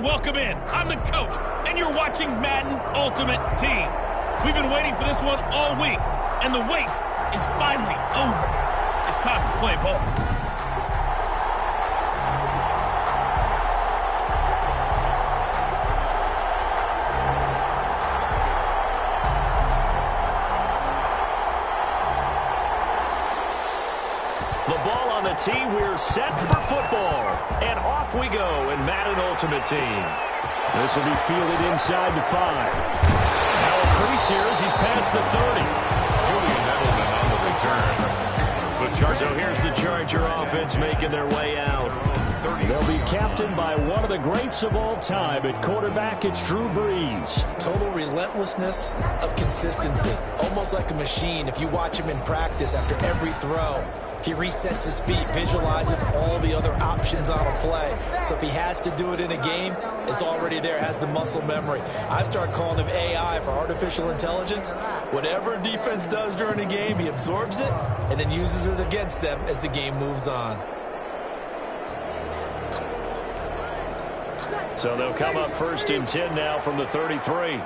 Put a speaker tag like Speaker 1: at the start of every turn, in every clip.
Speaker 1: and welcome in. I'm the coach, and you're watching Madden Ultimate Team. We've been waiting for this one all week, and the wait is finally over. It's time to play ball.
Speaker 2: The ball on the tee, we're set for football. And off we go in Madden Ultimate Team. This will be fielded inside the 5. Now a crease here as he's past the 30.
Speaker 3: Julian Edelman on the return.
Speaker 2: So here's the Charger offense making their way out. They'll be captained by one of the greats of all time. At quarterback, it's Drew Brees.
Speaker 4: Total relentlessness of consistency. Almost like a machine. If you watch him in practice after every throw, he resets his feet, visualizes all the other options on a play. So if he has to do it in a game, it's already there, has the muscle memory. I start calling him AI for artificial intelligence. Whatever defense does during a game, he absorbs it and then uses it against them as the game moves on.
Speaker 2: So they'll come up 1st and 10 now from the 33.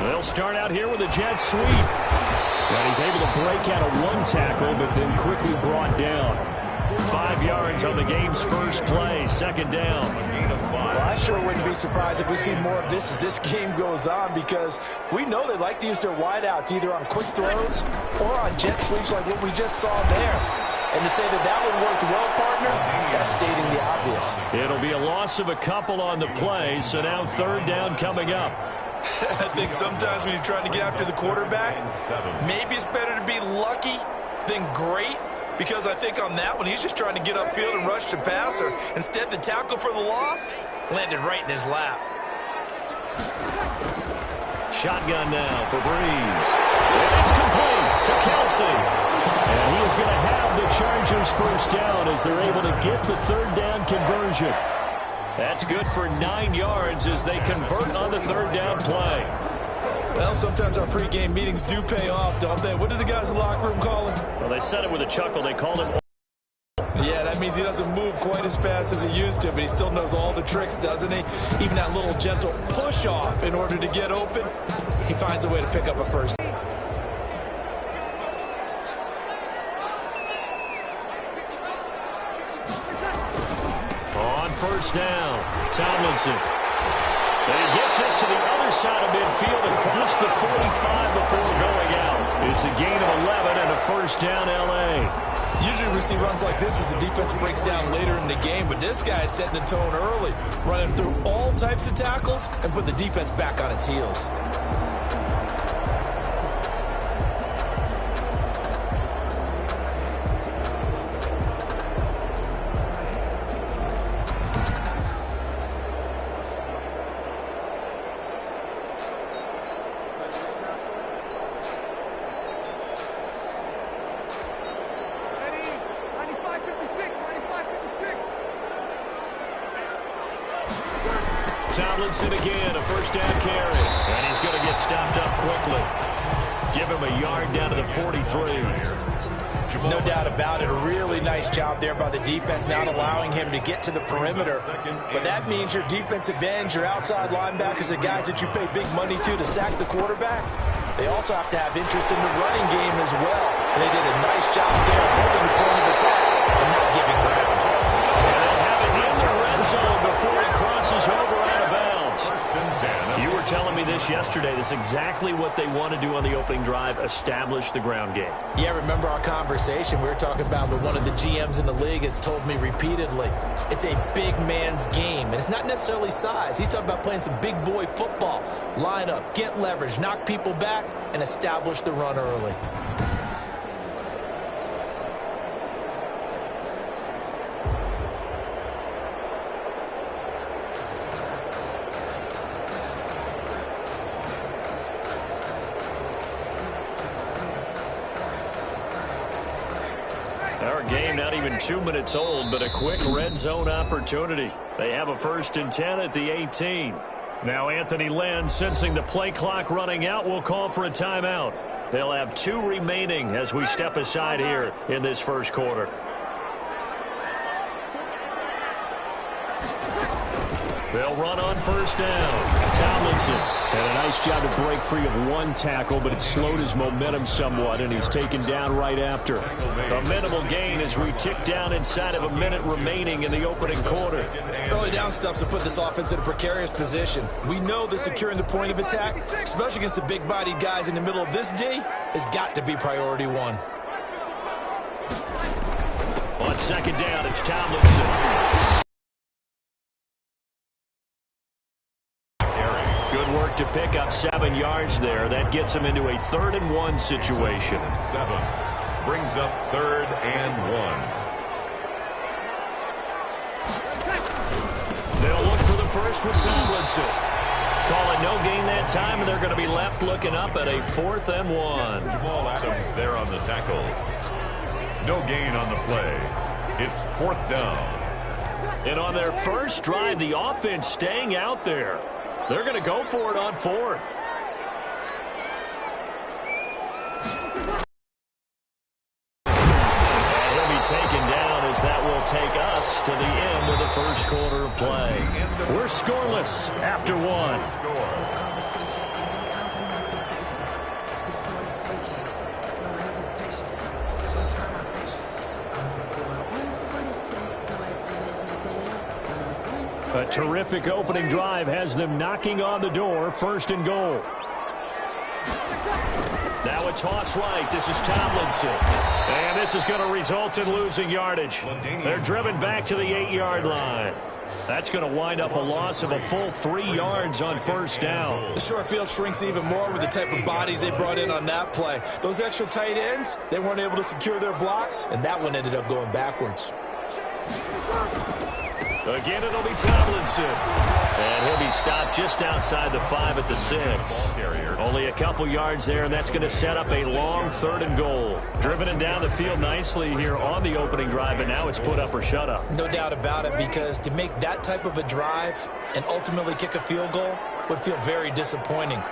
Speaker 2: They'll start out here with a jet sweep. And he's able to break out of one tackle, but then quickly brought down. 5 yards on the game's first play, 2nd down.
Speaker 4: Well, I sure wouldn't be surprised if we see more of this as this game goes on, because we know they like to use their wideouts either on quick throws or on jet sweeps like what we just saw there. And to say that one worked well, partner, that's stating the obvious.
Speaker 2: It'll be a loss of a couple on the play, so now 3rd down coming up.
Speaker 4: I think sometimes when you're trying to get after the quarterback, maybe it's better to be lucky than great, because I think on that one, he's just trying to get upfield and rush the passer. Instead, the tackle for the loss landed right in his lap.
Speaker 2: Shotgun now for Brees. And it's complete to Kelsey. And he is going to have the Chargers 1st down as they're able to get the 3rd down conversion. That's good for 9 yards as they convert on the 3rd down play.
Speaker 4: Well, sometimes our pregame meetings do pay off, don't they? What do the guys in the locker room call him?
Speaker 2: Well, they said it with a chuckle. They called him.
Speaker 4: Yeah, that means he doesn't move quite as fast as he used to, but he still knows all the tricks, doesn't he? Even that little gentle push-off in order to get open, he finds a way to pick up a first.
Speaker 2: On 1st down, Tomlinson. And he gets this to the other side of midfield across the 45 before going out. It's a gain of 11 and a 1st down, L.A.
Speaker 4: Usually we see runs like this as the defense breaks down later in the game, but this guy is setting the tone early, running through all types of tackles and putting the defense back on its heels.
Speaker 2: Tomlinson again, a 1st down carry. And he's going to get stopped up quickly. Give him a yard down to the 43.
Speaker 4: No doubt about it. A really nice job there by the defense, not allowing him to get to the perimeter. But that means your defensive ends, your outside linebackers, the guys that you pay big money to sack the quarterback, they also have to have interest in the running game as well. And they did a nice job there holding the point of attack and not giving ground.
Speaker 2: And they'll have it in the red zone before he crosses over out of bounds. You were telling me this yesterday. This is exactly what they want to do on the opening drive, establish the ground game.
Speaker 4: Yeah, remember our conversation? We were talking about one of the GMs in the league has told me repeatedly, it's a big man's game. And it's not necessarily size. He's talking about playing some big boy football. Line up, get leverage, knock people back, and establish the run early.
Speaker 2: Our game not even 2 minutes old, but a quick red zone opportunity. They have a 1st and 10 at the 18. Now Anthony Lynn, sensing the play clock running out, will call for a timeout. They'll have 2 remaining as we step aside here in this 1st quarter. They'll run on first down. Tomlinson had a nice job to break free of one tackle, but it slowed his momentum somewhat, and he's taken down right after. A minimal gain as we tick down inside of a minute remaining in the opening quarter.
Speaker 4: Early down stuff's to put this offense in a precarious position. We know that securing the point of attack, especially against the big-bodied guys in the middle of this D, has got to be priority one.
Speaker 2: On second down, it's Tomlinson. Good work to pick up 7 yards there. That gets him into a 3rd and 1 situation.
Speaker 3: 7 brings up 3rd and 1.
Speaker 2: They'll look for the first with Tomlinson. Call it no gain that time, and they're going to be left looking up at a 4th and 1.
Speaker 3: Jamal Adams there on the tackle. No gain on the play. It's 4th down.
Speaker 2: And on their first drive, the offense staying out there. They're going to go for it on 4th. And he'll be taken down as that will take us to the end of the first quarter of play. We're scoreless after 1. A terrific opening drive has them knocking on the door, 1st and goal. Now a toss right. This is Tomlinson. And this is going to result in losing yardage. They're driven back to the 8-yard line. That's going to wind up a loss of a full 3 yards on first down.
Speaker 4: The short field shrinks even more with the type of bodies they brought in on that play. Those extra tight ends, they weren't able to secure their blocks, and that one ended up going backwards.
Speaker 2: Again, it'll be Tomlinson. And he'll be stopped just outside the 5 at the 6. Only a couple yards there, and that's going to set up a long 3rd and goal. Driven and down the field nicely here on the opening drive, and now it's put up or shut up.
Speaker 4: No doubt about it, because to make that type of a drive and ultimately kick a field goal would feel very disappointing.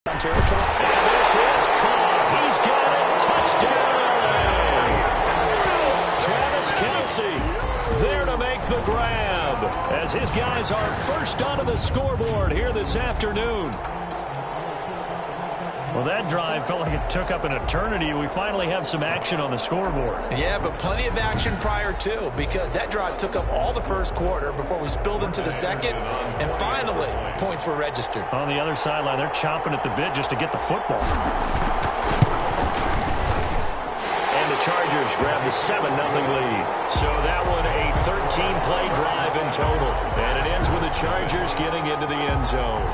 Speaker 2: And this is caught. He's got it. Touchdown. Kelsey there to make the grab as his guys are first onto the scoreboard here this afternoon. Well, that drive felt like it took up an eternity. We finally have some action on the scoreboard.
Speaker 4: Yeah, but plenty of action prior to, because that drive took up all the first quarter before we spilled into the second, and finally points were registered.
Speaker 2: On the other sideline, they're chomping at the bit just to get the football. Chargers grab the 7-0 lead. So that one a 13-play drive in total. And it ends with the Chargers getting into the end zone.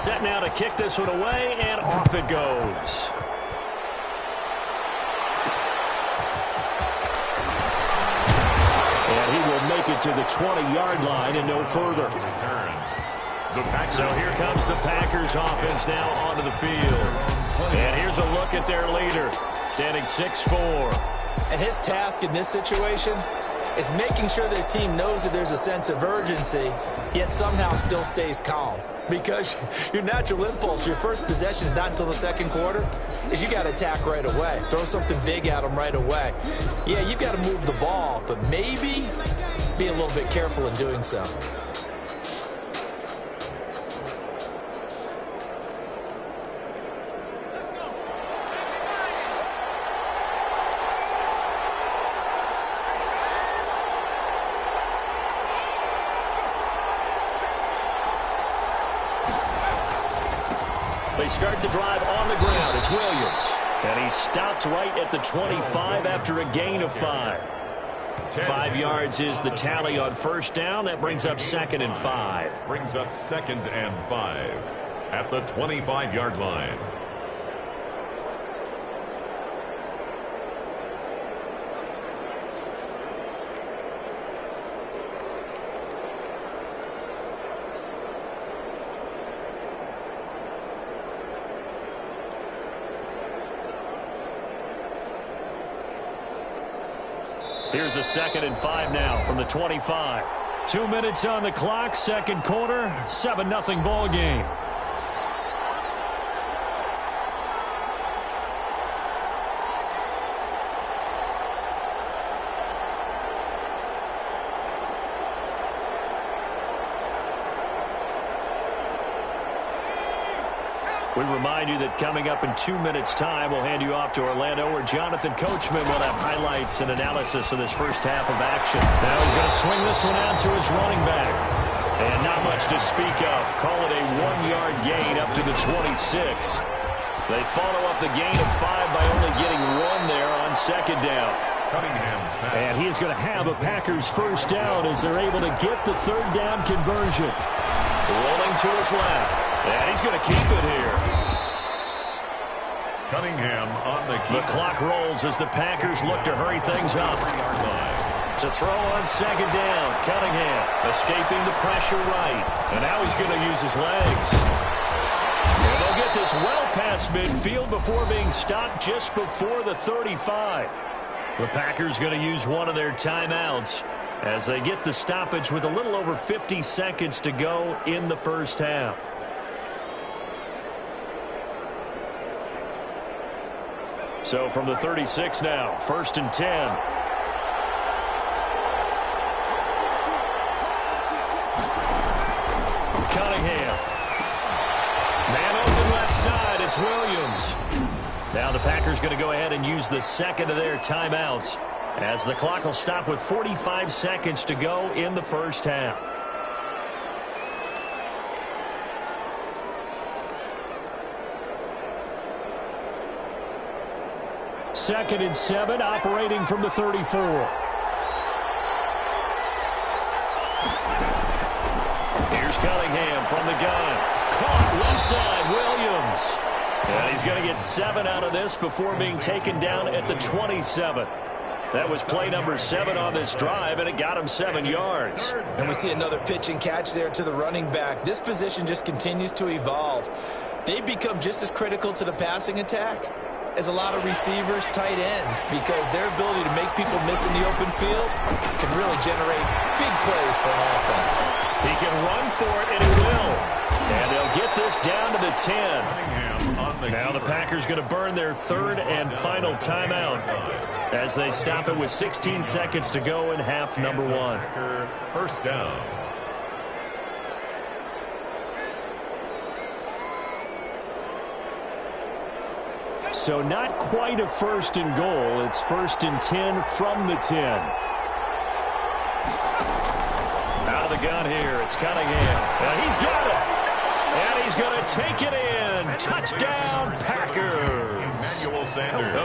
Speaker 2: Set now to kick this one away, and off it goes. And he will make it to the 20-yard line and no further. So here comes the Packers offense now onto the field. And here's a look at their leader, standing 6'4".
Speaker 4: And his task in this situation is making sure that his team knows that there's a sense of urgency, yet somehow still stays calm. Because your natural impulse, your first possession is not until the second quarter, is you got to attack right away. Throw something big at them right away. Yeah, you've got to move the ball, but maybe be a little bit careful in doing so.
Speaker 2: They start the drive on the ground. It's Williams. And he's stopped right at the 25 after a gain of 5. 5 yards is the tally on first down. That brings up 2nd and 5.
Speaker 3: Brings up 2nd and 5 at the 25-yard line.
Speaker 2: Here's a 2nd and 5 now from the 25. 2 minutes on the clock, second quarter, 7-0 ball game. We remind you that coming up in 2 minutes' time, we'll hand you off to Orlando, where Jonathan Coachman will have highlights and analysis of this first half of action. Now he's going to swing this one out to his running back. And not much to speak of. Call it a 1-yard gain up to the 26. They follow up the gain of 5 by only getting 1 there on second down. And he is going to have a Packers first down as they're able to get the third down conversion. Rolling to his left. And he's going to keep it here.
Speaker 3: Cunningham on the keeper.
Speaker 2: The clock rolls as the Packers look to hurry things up. To throw on second down. Cunningham escaping the pressure right. And now he's going to use his legs. And they'll get this well past midfield before being stopped just before the 35. The Packers going to use one of their timeouts as they get the stoppage with a little over 50 seconds to go in the first half. So from the 36 now, 1st and 10. Cunningham. Man open left side, it's Williams. Now the Packers going to go ahead and use the second of their timeouts as the clock will stop with 45 seconds to go in the first half. Second and 7, operating from the 34. Here's Cunningham from the gun. Caught left side, Williams. And he's going to get 7 out of this before being taken down at the 27. That was play number 7 on this drive, and it got him 7 yards.
Speaker 4: And we see another pitch and catch there to the running back. This position just continues to evolve. They become just as critical to the passing attack as a lot of receivers, tight ends, because their ability to make people miss in the open field can really generate big plays for an offense.
Speaker 2: He can run for it, and he will. And they'll get this down to the 10. Now the Packers going to burn their third and final timeout as they stop it with 16 seconds to go in half number 1.
Speaker 3: First down.
Speaker 2: So not quite a 1st and goal. It's 1st and 10 from the 10. Out of the gun here, it's Cunningham. And he's got it. And he's going to take it in. Touchdown, Packers.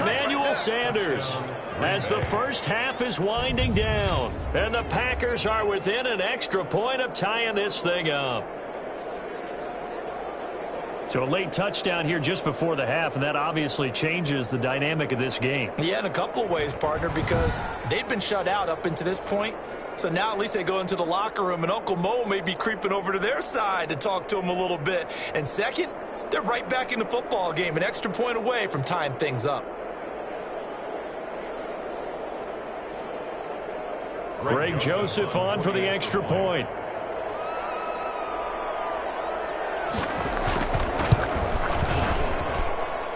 Speaker 2: Emmanuel Sanders. As the first half is winding down. And the Packers are within an extra point of tying this thing up. So a late touchdown here just before the half, and that obviously changes the dynamic of this game.
Speaker 4: Yeah, in a couple of ways, partner, because they've been shut out up until this point. So now at least they go into the locker room, and Uncle Mo may be creeping over to their side to talk to them a little bit. And second, they're right back in the football game, an extra point away from tying things up.
Speaker 2: Greg Joseph on for the extra point.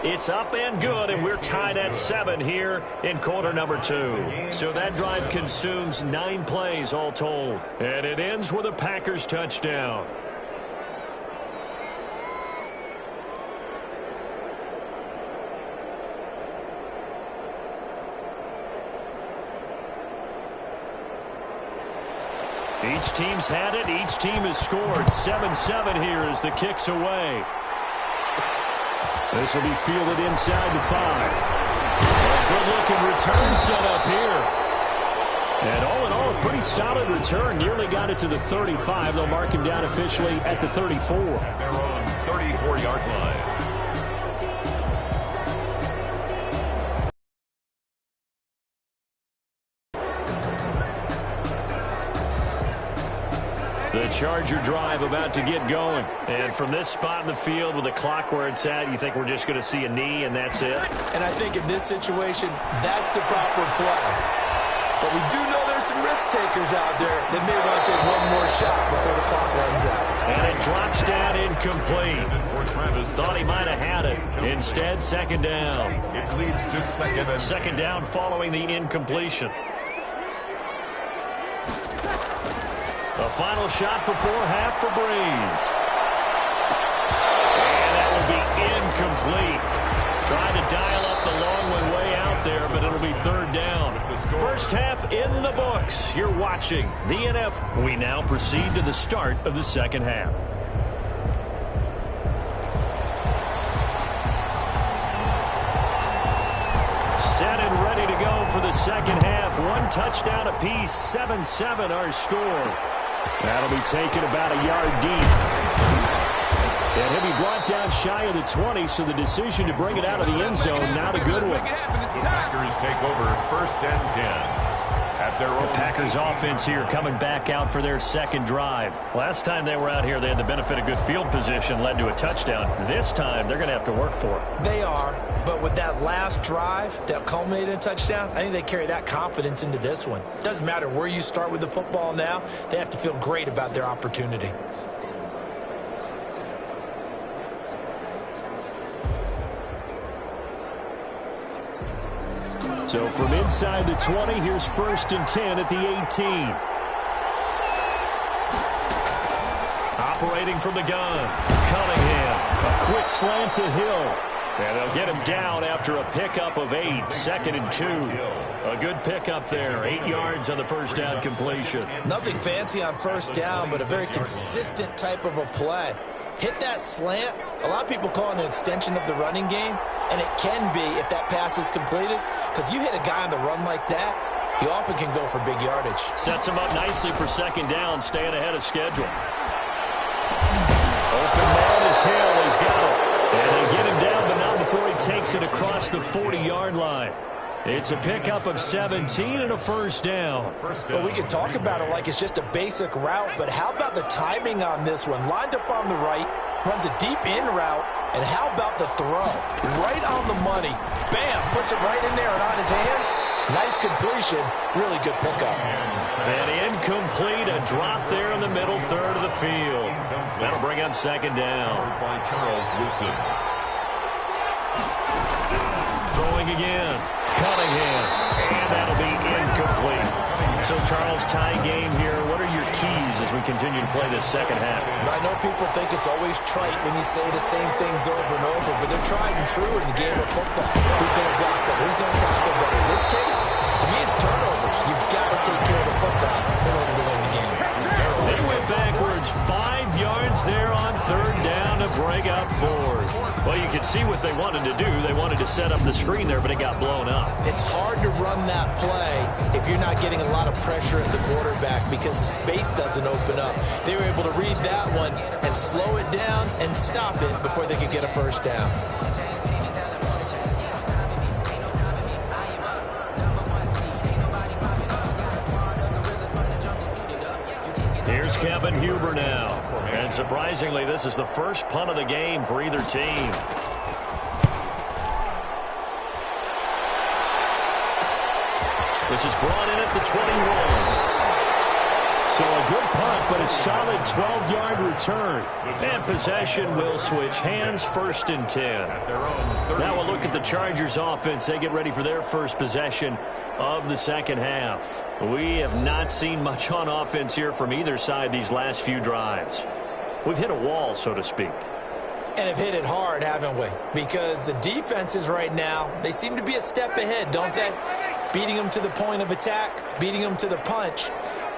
Speaker 2: It's up and good, and we're tied at 7 here in quarter number 2. So that drive consumes 9 plays all told. And it ends with a Packers touchdown. Each team's had it. Each team has scored. 7-7 here as the kick's away. This will be fielded inside the 5. A good-looking return set up here. And all in all, a pretty solid return. Nearly got it to the 35. They'll mark him down officially at the 34.
Speaker 3: Their own 34-yard line.
Speaker 2: The Charger drive about to get going. And from this spot in the field with the clock where it's at, you think we're just going to see a knee and that's it?
Speaker 4: And I think in this situation, that's the proper play. But we do know there's some risk takers out there that may want to take one more shot before the clock runs out.
Speaker 2: And it drops down incomplete. Thought he might have had it. Instead, second down.
Speaker 3: It leads to
Speaker 2: second down following the incompletion. A final shot before half for Breeze. And that will be incomplete. Trying to dial up the long way out there, but it'll be third down. First half in the books. You're watching the NFL. We now proceed to the start of the second half. Set and ready to go for the second half. One touchdown apiece, 7-7 our score. That'll be taken about a yard deep. And he'll be brought down shy of the 20, so the decision to bring it out of the end zone, not a good one.
Speaker 3: The Packers take over first and 10. At their own
Speaker 2: Packers offense here coming back out for their second drive. Last time they were out here, they had the benefit of good field position, led to a touchdown. This time, they're going to have to work for it.
Speaker 4: They are, but with that last drive that culminated in a touchdown, I think they carry that confidence into this one. Doesn't matter where you start with the football now, they have to feel great about their opportunity.
Speaker 2: So from inside the 20, here's first and 10 at the 18. Operating from the gun, Cunningham. A quick slant to Hill. And they'll get him down after a pickup of 8, second and 2. A good pickup there, 8 yards on the first down completion.
Speaker 4: Nothing fancy on first down, but a very consistent type of a play. Hit that slant. A lot of people call it an extension of the running game, and it can be if that pass is completed, because you hit a guy on the run like that, he often can go for big yardage.
Speaker 2: Sets him up nicely for second down, staying ahead of schedule. Open man is Hill. He's got it. And they get him down, but not before he takes it across the 40-yard line. It's a pickup of 17 and a first down.
Speaker 4: Well, we can talk about it like it's just a basic route, but how about the timing on this one? Lined up on the right, runs a deep in route, and how about the throw? Right on the money. Bam, puts it right in there and on his hands. Nice completion. Really good pickup.
Speaker 2: And incomplete, a drop there in the middle third of the field. That'll bring up second down.
Speaker 3: by Charles Wilson.
Speaker 2: Throwing again. Cunningham. And that'll be incomplete. So, Charles, tie game here. What are your keys as we continue to play this second half?
Speaker 4: I know people think it's always trite when you say the same things over and over, but they're tried and true in the game of football. Who's going to block better? Who's going to tackle better? In this case, to me, it's turnovers. You've got to take care of the football in order to win the game.
Speaker 2: They went backwards 5 yards there on third down to bring up fourth. Well, you can see what they wanted to do. They wanted to set up the screen there, but it got blown up.
Speaker 4: It's hard to run that play if you're not getting a lot of pressure at the quarterback because the space doesn't open up. They were able to read that one and slow it down and stop it before they could get a first down.
Speaker 2: Here's Kevin Huber now. And surprisingly, this is the first punt of the game for either team. This is brought in at the 21. So a good punt, but a solid 12-yard return. And possession will switch hands, first and 10. Now we'll look at the Chargers offense. They get ready for their first possession of the second half. We have not seen much on offense here from either side these last few drives. We've hit a wall, so to speak.
Speaker 4: And have hit it hard, haven't we? Because the defenses right now, they seem to be a step ahead, don't they? Beating them to the point of attack, beating them to the punch.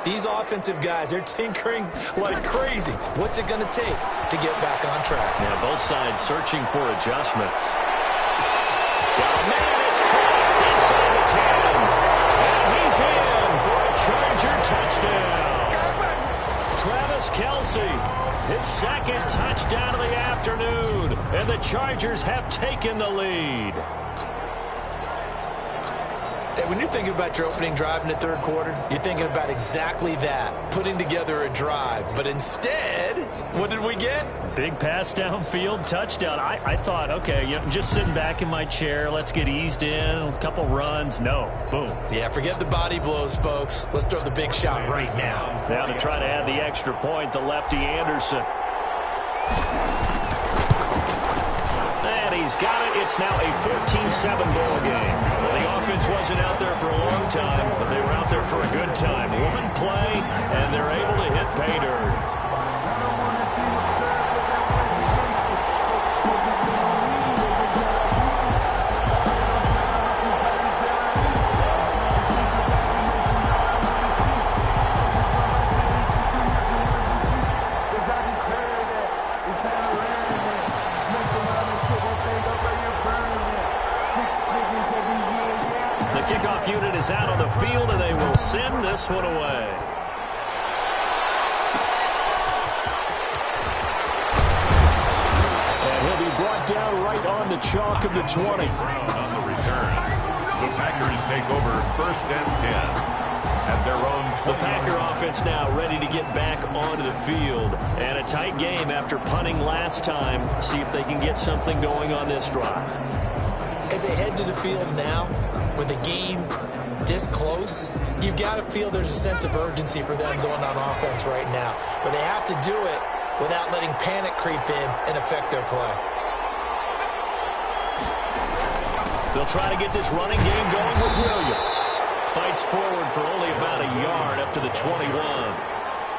Speaker 4: These offensive guys, they're tinkering like crazy. What's it going to take to get back on track?
Speaker 2: Yeah, both sides searching for adjustments. Got a man, it's caught inside the 10. And he's in for a Charger touchdown. Travis Kelce, his second touchdown of the afternoon. And the Chargers have taken the lead.
Speaker 4: Hey, when you're thinking about your opening drive in the third quarter, you're thinking about exactly that, putting together a drive. But instead, what did we get?
Speaker 2: Big pass downfield, touchdown. I thought, okay, just sitting back in my chair, let's get eased in, a couple runs. No, boom.
Speaker 4: Yeah, forget the body blows, folks. Let's throw the big shot right now.
Speaker 2: Now to try to add the extra point, the lefty Anderson. And he's got it. It's now a 14-7 ball game. Well, the offense wasn't out there for a long time, but they were out there for a good time. One play, and they're able to hit pay dirt. Kickoff unit is out on the field, and they will send this one away. And he'll be brought down right on the chalk of the 20.
Speaker 3: On the return, the Packers take over 1st and 10 at their own 20.
Speaker 2: The Packer offense now ready to get back onto the field. And a tight game after punting last time. See if they can get something going on this drive.
Speaker 4: As they head to the field now, with the game this close, you've got to feel there's a sense of urgency for them going on offense right now. But they have to do it without letting panic creep in and affect their play.
Speaker 2: They'll try to get this running game going with Williams. Fights forward for only about a yard up to the 21.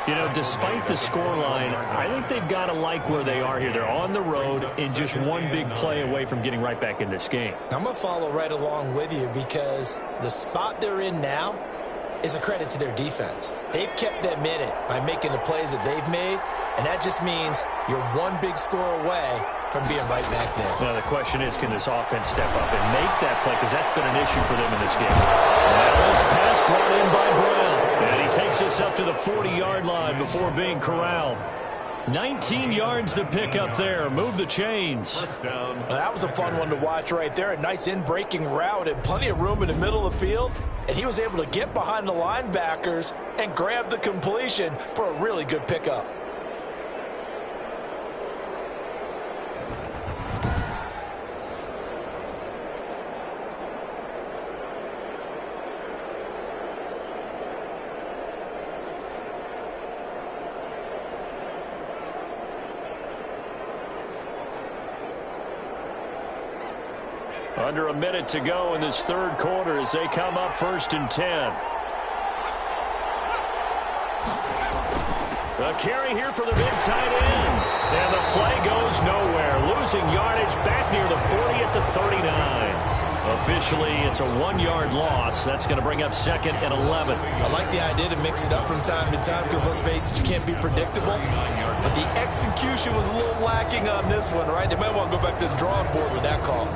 Speaker 2: You know, despite the scoreline, I think they've got to like where they are here. They're on the road and just one big play away from getting right back in this game.
Speaker 4: I'm going to follow right along with you because the spot they're in now is a credit to their defense. They've kept them in it by making the plays that they've made, and that just means you're one big score away from being right back there.
Speaker 2: Now, the question is, can this offense step up and make that play? Because that's been an issue for them in this game. Now this pass brought in by Brown. And he takes us up to the 40-yard line before being corralled. 19 yards to pick up there. Move the chains.
Speaker 4: Well, that was a fun one to watch right there. A nice in-breaking route and plenty of room in the middle of the field. And he was able to get behind the linebackers and grab the completion for a really good pickup.
Speaker 2: Under a minute to go in this third quarter as they come up 1st and 10. A carry here for the big tight end. And the play goes nowhere. Losing yardage back near the 40 at the 39. Officially, it's a 1-yard loss. That's going to bring up 2nd and 11.
Speaker 4: I like the idea to mix it up from time to time because, let's face it, you can't be predictable. But the execution was a little lacking on this one, right? They might want to go back to the drawing board with that call.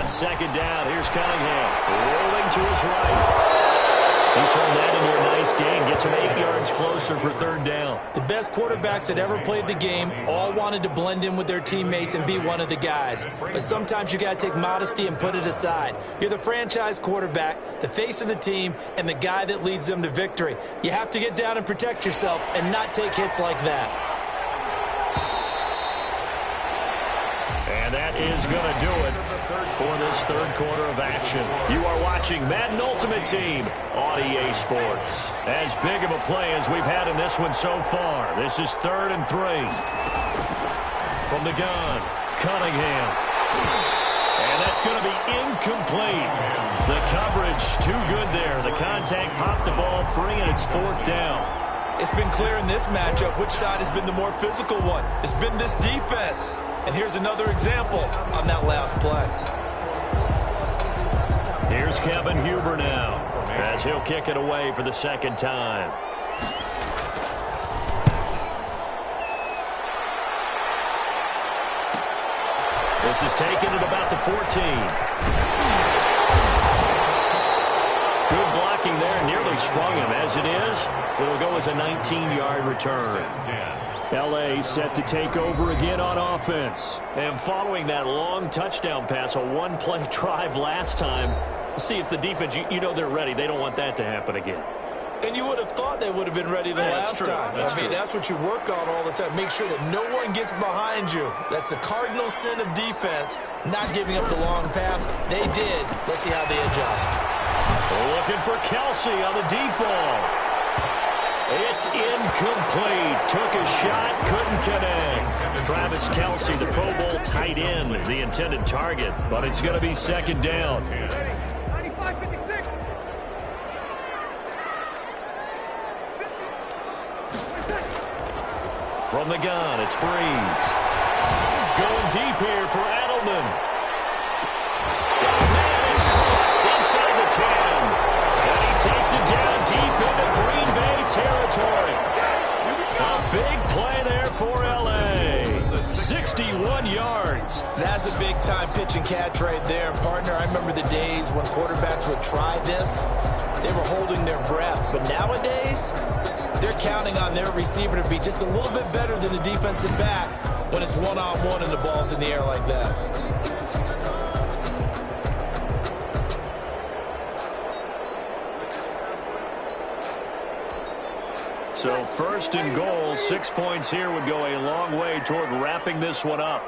Speaker 2: Second down, here's Cunningham, rolling to his right. He turned that into a nice gain, gets him 8 yards closer for 3rd down.
Speaker 4: The best quarterbacks that ever played the game all wanted to blend in with their teammates and be one of the guys. But sometimes you got to take modesty and put it aside. You're the franchise quarterback, the face of the team, and the guy that leads them to victory. You have to get down and protect yourself and not take hits like that.
Speaker 2: And that is going to do it for this third quarter of action. You are watching Madden Ultimate Team on EA Sports. As big of a play as we've had in this one so far. This is 3rd and 3. From the gun, Cunningham. And that's going to be incomplete. The coverage too good there. The contact popped the ball free, and it's 4th down.
Speaker 4: It's been clear in this matchup which side has been the more physical one. It's been this defense. And here's another example on that last play.
Speaker 2: Here's Kevin Huber now. as he'll kick it away for the second time. This is taken at about the 14. Good blocking there. Nearly sprung him. As it is, it'll go as a 19-yard return. L.A. set to take over again on offense. And following that long touchdown pass, a one-play drive last time, see if the defense, you know they're ready. They don't want that to happen again.
Speaker 4: And you would have thought they would have been ready the last time. I mean, that's what you work on all the time. Make sure that no one gets behind you. That's the cardinal sin of defense, not giving up the long pass. They did. Let's see how they adjust.
Speaker 2: Looking for Kelsey on the deep ball. It's incomplete. Took a shot, couldn't connect. Travis Kelsey, the Pro Bowl tight end, the intended target. But it's going to be second down. From the gun, it's Breeze. Going deep here for Edelman. Man, it's caught inside the 10. And he takes it down deep into Green Bay territory. A big play there for L.A. 61 yards.
Speaker 4: That's a big-time pitch and catch right there. And partner, I remember the days when quarterbacks would try this. They were holding their breath. But nowadays, they're counting on their receiver to be just a little bit better than the defensive back when it's one-on-one and the ball's in the air like that.
Speaker 2: So first and goal, 6 points here would go a long way toward wrapping this one up.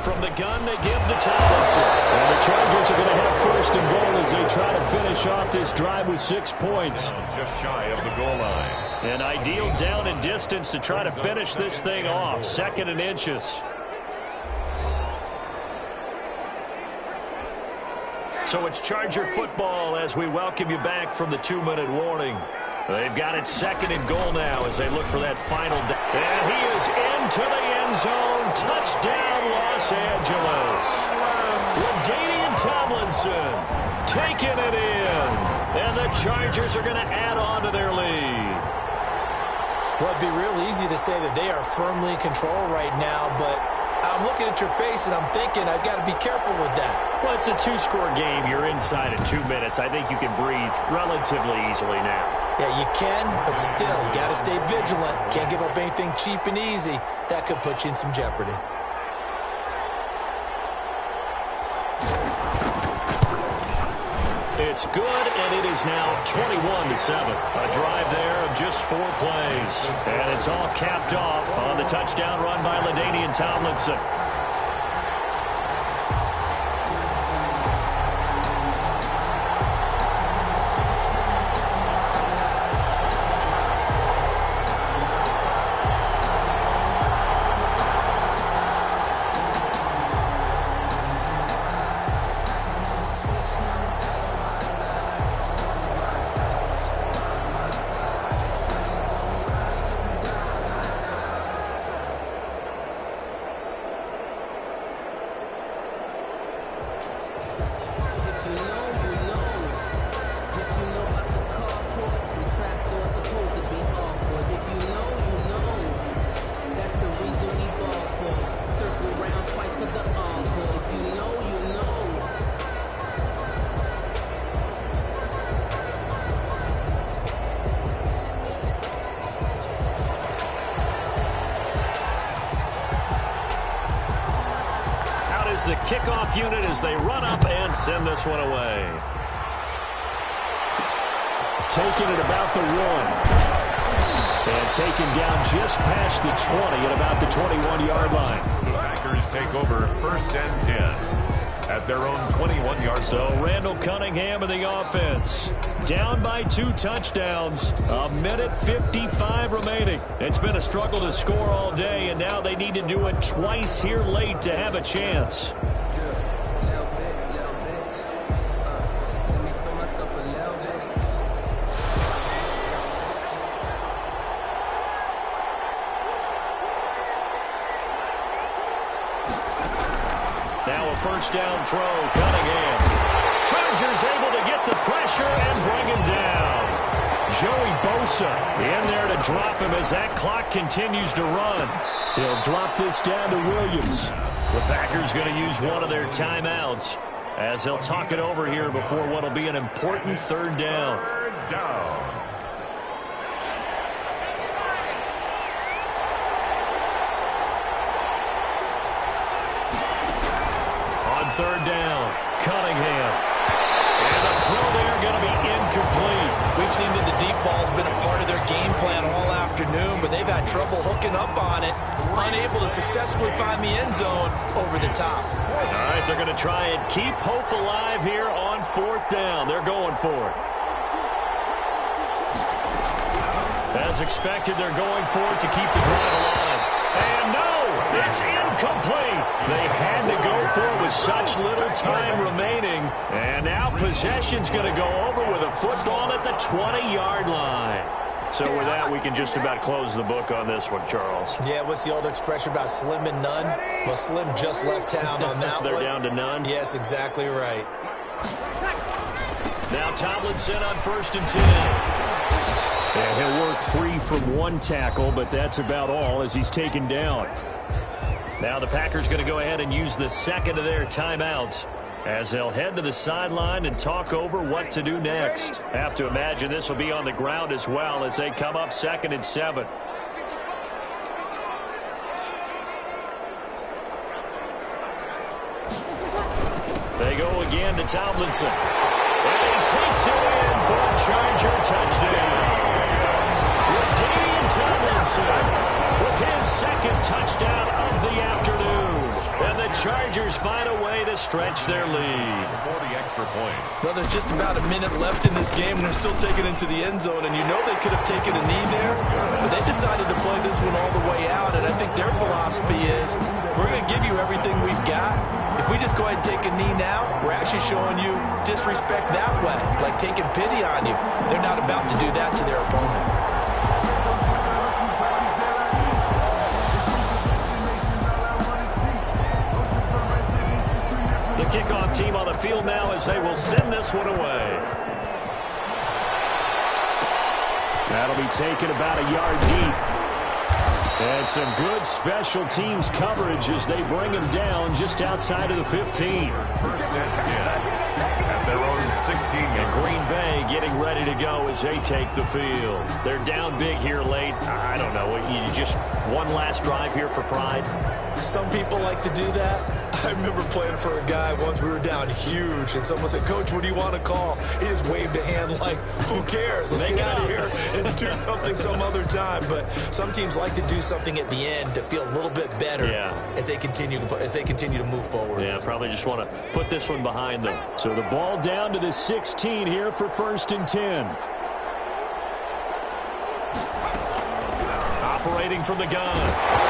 Speaker 2: From the gun, they give to Tomlinson. And the Chargers are going to have first and goal as they try to finish off this drive with 6 points.
Speaker 3: Just shy of the goal line.
Speaker 2: An ideal down and distance to try to finish this thing off. 2nd and inches. So it's Charger football as we welcome you back from the 2-minute warning. They've got it 2nd and goal now as they look for that final down. And he is into the end zone. Touchdown, Los Angeles. LaDainian Tomlinson taking it in. And the Chargers are going to add on to their lead.
Speaker 4: Well, it'd be real easy to say that they are firmly in control right now, but I'm looking at your face and I'm thinking I've got to be careful with that.
Speaker 2: Well, it's a 2-score game. You're inside in 2 minutes. I think you can breathe relatively easily now.
Speaker 4: Yeah, you can, but still, you got to stay vigilant. Can't give up anything cheap and easy. That could put you in some jeopardy.
Speaker 2: It's good, and it is now 21-7. A drive there of just 4 plays. And it's all capped off on the touchdown run by LaDainian Tomlinson. The kickoff unit as they run up and send this one away. Taking it about the 1. And taken down just past the 20 at about the 21-yard line.
Speaker 3: The Packers take over 1st and 10 at their own 21-yard.
Speaker 2: So Randall Cunningham in the offense. Down by 2 touchdowns. 1:55 remaining. It's been a struggle to score all day, and now they need to do it twice here late to have a chance. Now a first down throw, Cunningham. Chargers able to get the pressure and bring him down. Joey Bosa in there to drop him as that clock continues to run. He'll drop this down to Williams. The Packers going to use one of their timeouts as they'll talk it over here before what will be an important third down.
Speaker 3: Third down.
Speaker 2: On third down, Cunningham. And the throw there going to be incomplete.
Speaker 4: We've seen that the deep ball's been a part of their game plan all afternoon, but they've had trouble hooking up on it, unable to successfully find the end zone over the top.
Speaker 2: All right, they're going to try and keep hope alive here on fourth down. They're going for it. As expected, they're going for it to keep the drive alive. And no, it's incomplete. They had to go for it with such little time remaining. And now possession's going to go over with a football at the 20-yard line. So with that, we can just about close the book on this one, Charles.
Speaker 4: Yeah, what's the old expression about slim and none? Well, Slim just left town on that
Speaker 2: They're
Speaker 4: one.
Speaker 2: down to none?
Speaker 4: Yes, exactly right.
Speaker 2: Now Tomlinson on 1st and 10. And he'll work free from one tackle, but that's about all as he's taken down. Now the Packers going to go ahead and use the second of their timeouts as they'll head to the sideline and talk over what to do next. Have to imagine this will be on the ground as well as they come up 2nd and 7. They go again to Tomlinson. And he takes it in for a Charger touchdown. Raheem Tomlinson with his second touchdown of the afternoon. And the Chargers find a way to stretch their lead.
Speaker 3: For the extra point.
Speaker 4: Well, there's just about a minute left in this game, and they're still taking it into the end zone. And you know they could have taken a knee there, but they decided to play this one all the way out. And I think their philosophy is, we're going to give you everything we've got. If we just go ahead and take a knee now, we're actually showing you disrespect that way, like taking pity on you. They're not about to do that to their opponent.
Speaker 2: The kickoff team on the field now as they will send this one away. That'll be taken about a yard deep. And some good special teams coverage as they bring him down just outside of the 15.
Speaker 3: 1st and 10 at their own 16.
Speaker 2: And Green Bay getting ready to go as they take the field. They're down big here late. I don't know. You just one last drive here for pride?
Speaker 4: Some people like to do that. I remember playing for a guy once. We were down huge, and someone said, "Coach, what do you want to call?" He just waved a hand like, "Who cares? Let's get out of here and do something some other time." But some teams like to do something at the end to feel a little bit better as they continue to move forward.
Speaker 2: Yeah, probably just want to put this one behind them. So the ball down to the 16 here for 1st and 10. Operating from the gun,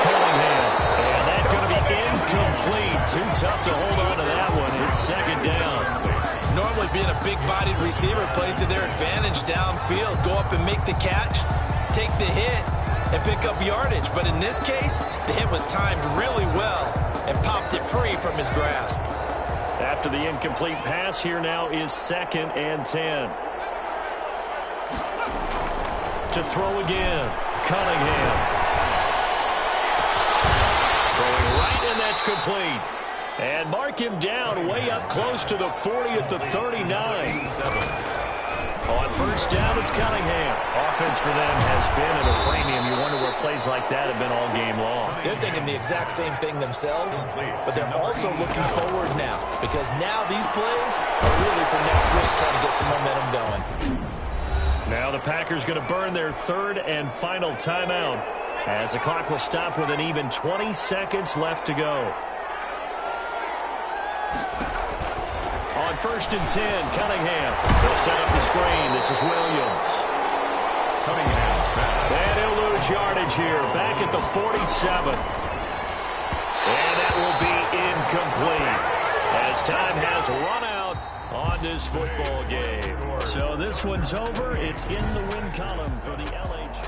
Speaker 2: Cunningham. And that's going to be incomplete. Too tough to hold on to that one. It's 2nd down.
Speaker 4: Normally being a big-bodied receiver plays to their advantage downfield. Go up and make the catch, take the hit, and pick up yardage. But in this case, the hit was timed really well and popped it free from his grasp.
Speaker 2: After the incomplete pass, here now is 2nd and 10. To throw again, Cunningham. Throwing right, and that's complete. And mark him down way up close to the 40 at the 39. On 1st down, it's Cunningham. Offense for them has been at a premium. You wonder where plays like that have been all game long.
Speaker 4: They're thinking the exact same thing themselves, but they're also looking forward now, because now these plays are really for next week, trying to get some momentum going.
Speaker 2: Now the Packers going to burn their 3rd and final timeout as the clock will stop with an even 20 seconds left to go. On 1st and 10, Cunningham. They'll set up the screen. This is Williams.
Speaker 3: Cunningham's pass.
Speaker 2: And he'll lose yardage here. Back at the 47. And that will be incomplete as time has run out on this football game. So this one's over. It's in the win column for the LH.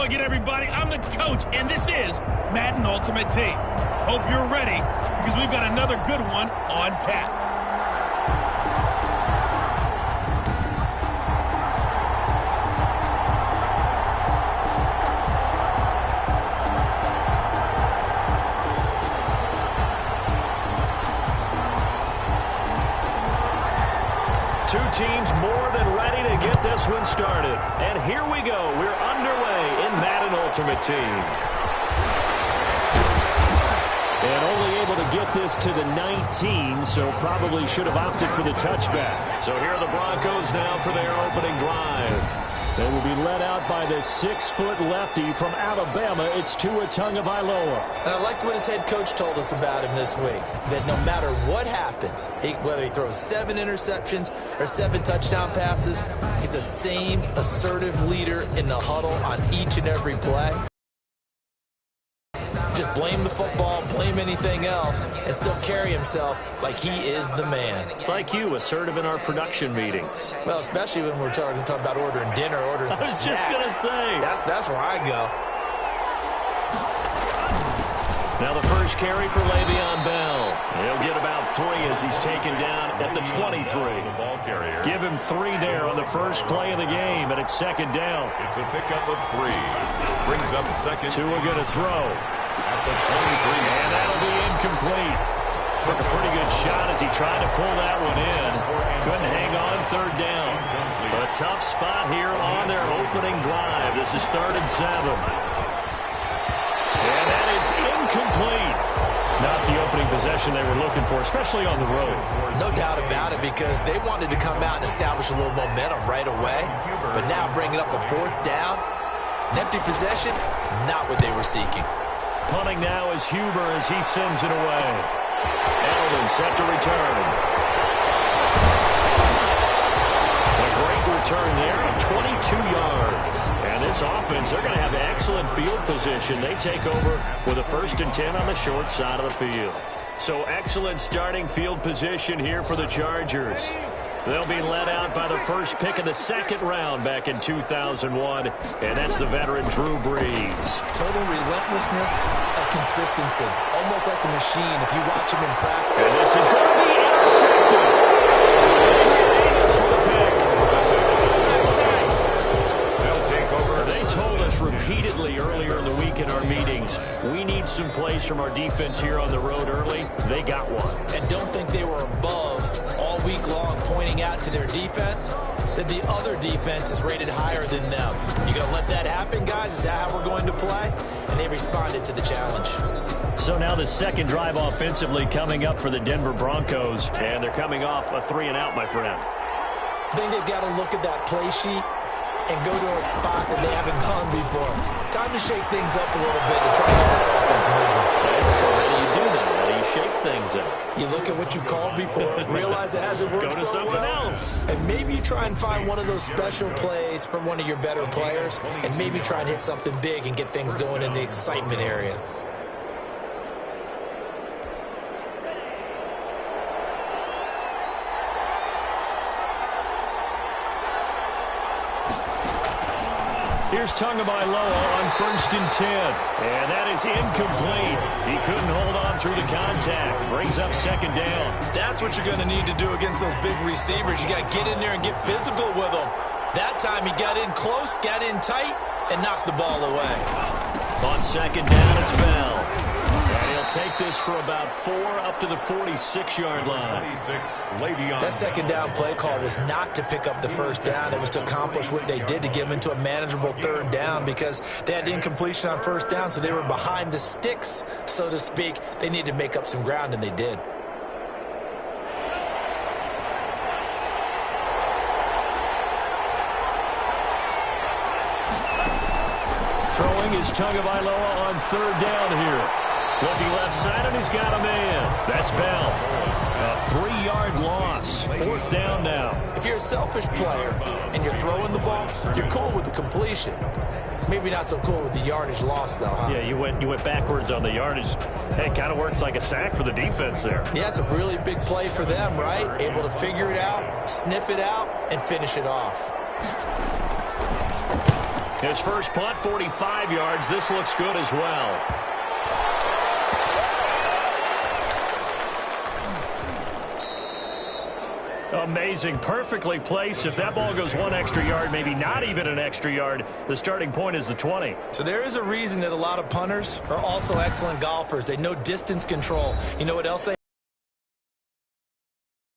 Speaker 1: again, everybody. I'm the coach, and this is Madden Ultimate Team. Hope you're ready, because we've got another good one on tap.
Speaker 2: Two teams more than ready to get this one started. And here we go. We're underway in Madden Ultimate Team. And only able to get this to the 19, so probably should have opted for the touchback. So here are the Broncos now for their opening drive. They will be led out by the 6-foot lefty from Alabama. It's Tua Tagovailoa.
Speaker 4: And I liked what his head coach told us about him this week, that no matter what happens, whether he throws 7 interceptions or 7 touchdown passes, he's the same assertive leader in the huddle on each and every play. Just blame the football, blame anything else, and still carry himself like he is the man.
Speaker 2: It's like you, assertive in our production meetings.
Speaker 4: Well, especially when we're talking about ordering dinner, ordering some snacks.
Speaker 2: I was just going to say.
Speaker 4: That's where I go.
Speaker 2: Now the first carry for Le'Veon Bell. He'll get about 3 as he's taken down at the 23. Give him 3 there on the first play of the game, and it's second down.
Speaker 3: It's a pickup of 3. Brings up second.
Speaker 2: Tua going to throw.
Speaker 3: At the 23.
Speaker 2: And that'll be incomplete. Took a pretty good shot as he tried to pull that one in. Couldn't hang on third down. But a tough spot here on their opening drive. This is 3rd and 7. And that is incomplete. Not the opening possession they were looking for, especially on the road.
Speaker 4: No doubt about it, because they wanted to come out and establish a little momentum right away. But now bringing up a 4th down, an empty possession, not what they were seeking.
Speaker 2: Punting now is Huber as he sends it away. Edelman set to return. A great return there of 22 yards. And this offense, they're going to have excellent field position. They take over with a 1st and 10 on the short side of the field. So excellent starting field position here for the Chargers. They'll be led out by the first pick of the 2nd round back in 2001, and that's the veteran Drew Brees.
Speaker 4: Total relentlessness of consistency, almost like a machine if you watch him in practice.
Speaker 2: And this is going to be intercepted. Davis with a pick. They'll take over. They told us repeatedly earlier in the week in our meetings, we need some plays from our defense here on the road early. They got one.
Speaker 4: And don't think they were above all week long pointing out to their defense that the other defense is rated higher than them. You gonna let that happen, guys? Is that how we're going to play? And they responded to the challenge.
Speaker 2: So now the 2nd drive offensively coming up for the Denver Broncos, and they're coming off a 3-and-out, my friend.
Speaker 4: I think they've got to look at that play sheet and go to a spot that they haven't gone before. Time to shake things up a little bit to try to get this offense moving.
Speaker 2: Okay, so how do you do that? How do you shake things up?
Speaker 4: You look at what you've called before, realize it hasn't worked
Speaker 2: Go to
Speaker 4: so
Speaker 2: something
Speaker 4: well,
Speaker 2: else.
Speaker 4: and maybe you try and find one of those special plays from one of your better players, and maybe try and hit something big and get things going in the excitement area.
Speaker 2: Here's Tagovailoa on 1st and 10. And that is incomplete. He couldn't hold on through the contact. Brings up 2nd down.
Speaker 4: That's what you're going to need to do against those big receivers. You got to get in there and get physical with them. That time he got in close, got in tight, and knocked the ball away.
Speaker 2: On 2nd down, it's Bell. And he'll take this for about 4 up to the 46-yard line.
Speaker 4: That 2nd down play call was not to pick up the 1st down. It was to accomplish what they did to get them into a manageable 3rd down, because they had incompletion on 1st down, so they were behind the sticks, so to speak. They needed to make up some ground, and they did.
Speaker 2: Throwing is Tagovailoa on 3rd down here. Looking left side, and he's got a man. That's Bell. A 3-yard loss. 4th down now.
Speaker 4: If you're a selfish player and you're throwing the ball, you're cool with the completion. Maybe not so cool with the yardage loss, though, huh?
Speaker 2: Yeah, you went backwards on the yardage. Hey, it kind of works like a sack for the defense there.
Speaker 4: Yeah, it's a really big play for them, right? Able to figure it out, sniff it out, and finish it off.
Speaker 2: His first punt, 45 yards. This looks good as well. Amazing. Perfectly placed. If that ball goes one extra yard, maybe not even an extra yard, the starting point is the 20.
Speaker 4: So there is a reason that a lot of punters are also excellent golfers. They know distance control. You know what else they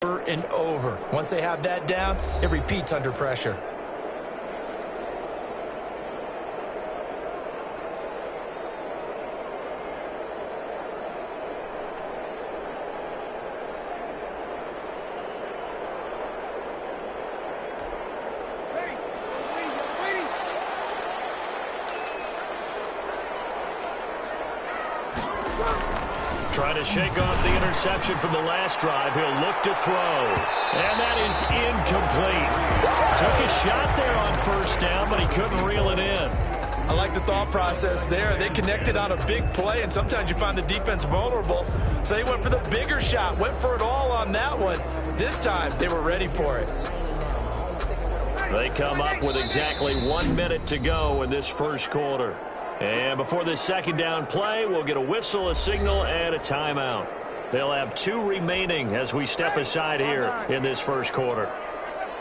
Speaker 4: over and over. Once they have that down, it repeats under pressure.
Speaker 2: Trying to shake off the interception from the last drive. He'll look to throw. And that is incomplete. Took a shot there on first down, but he couldn't reel it in.
Speaker 4: I like the thought process there. They connected on a big play, and sometimes you find the defense vulnerable. So they went for the bigger shot, went for it all on that one. This time, they were ready for it.
Speaker 2: They come up with exactly 1 minute to go in this first quarter. And before this second down play, we'll get a whistle, a signal, and a timeout. They'll have 2 remaining as we step aside here in this first quarter.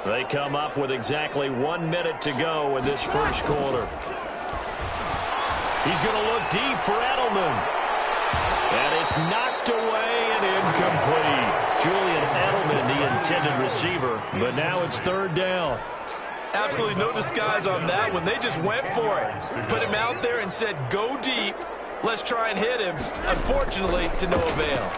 Speaker 2: They come up with exactly 1 minute to go in this first quarter. He's going to look deep for Edelman. And it's knocked away and incomplete. Julian Edelman, the intended receiver, but now it's third down.
Speaker 4: Absolutely no disguise on that one. They just went for it. Put him out there and said, go deep. Let's try and hit him. Unfortunately, to no avail.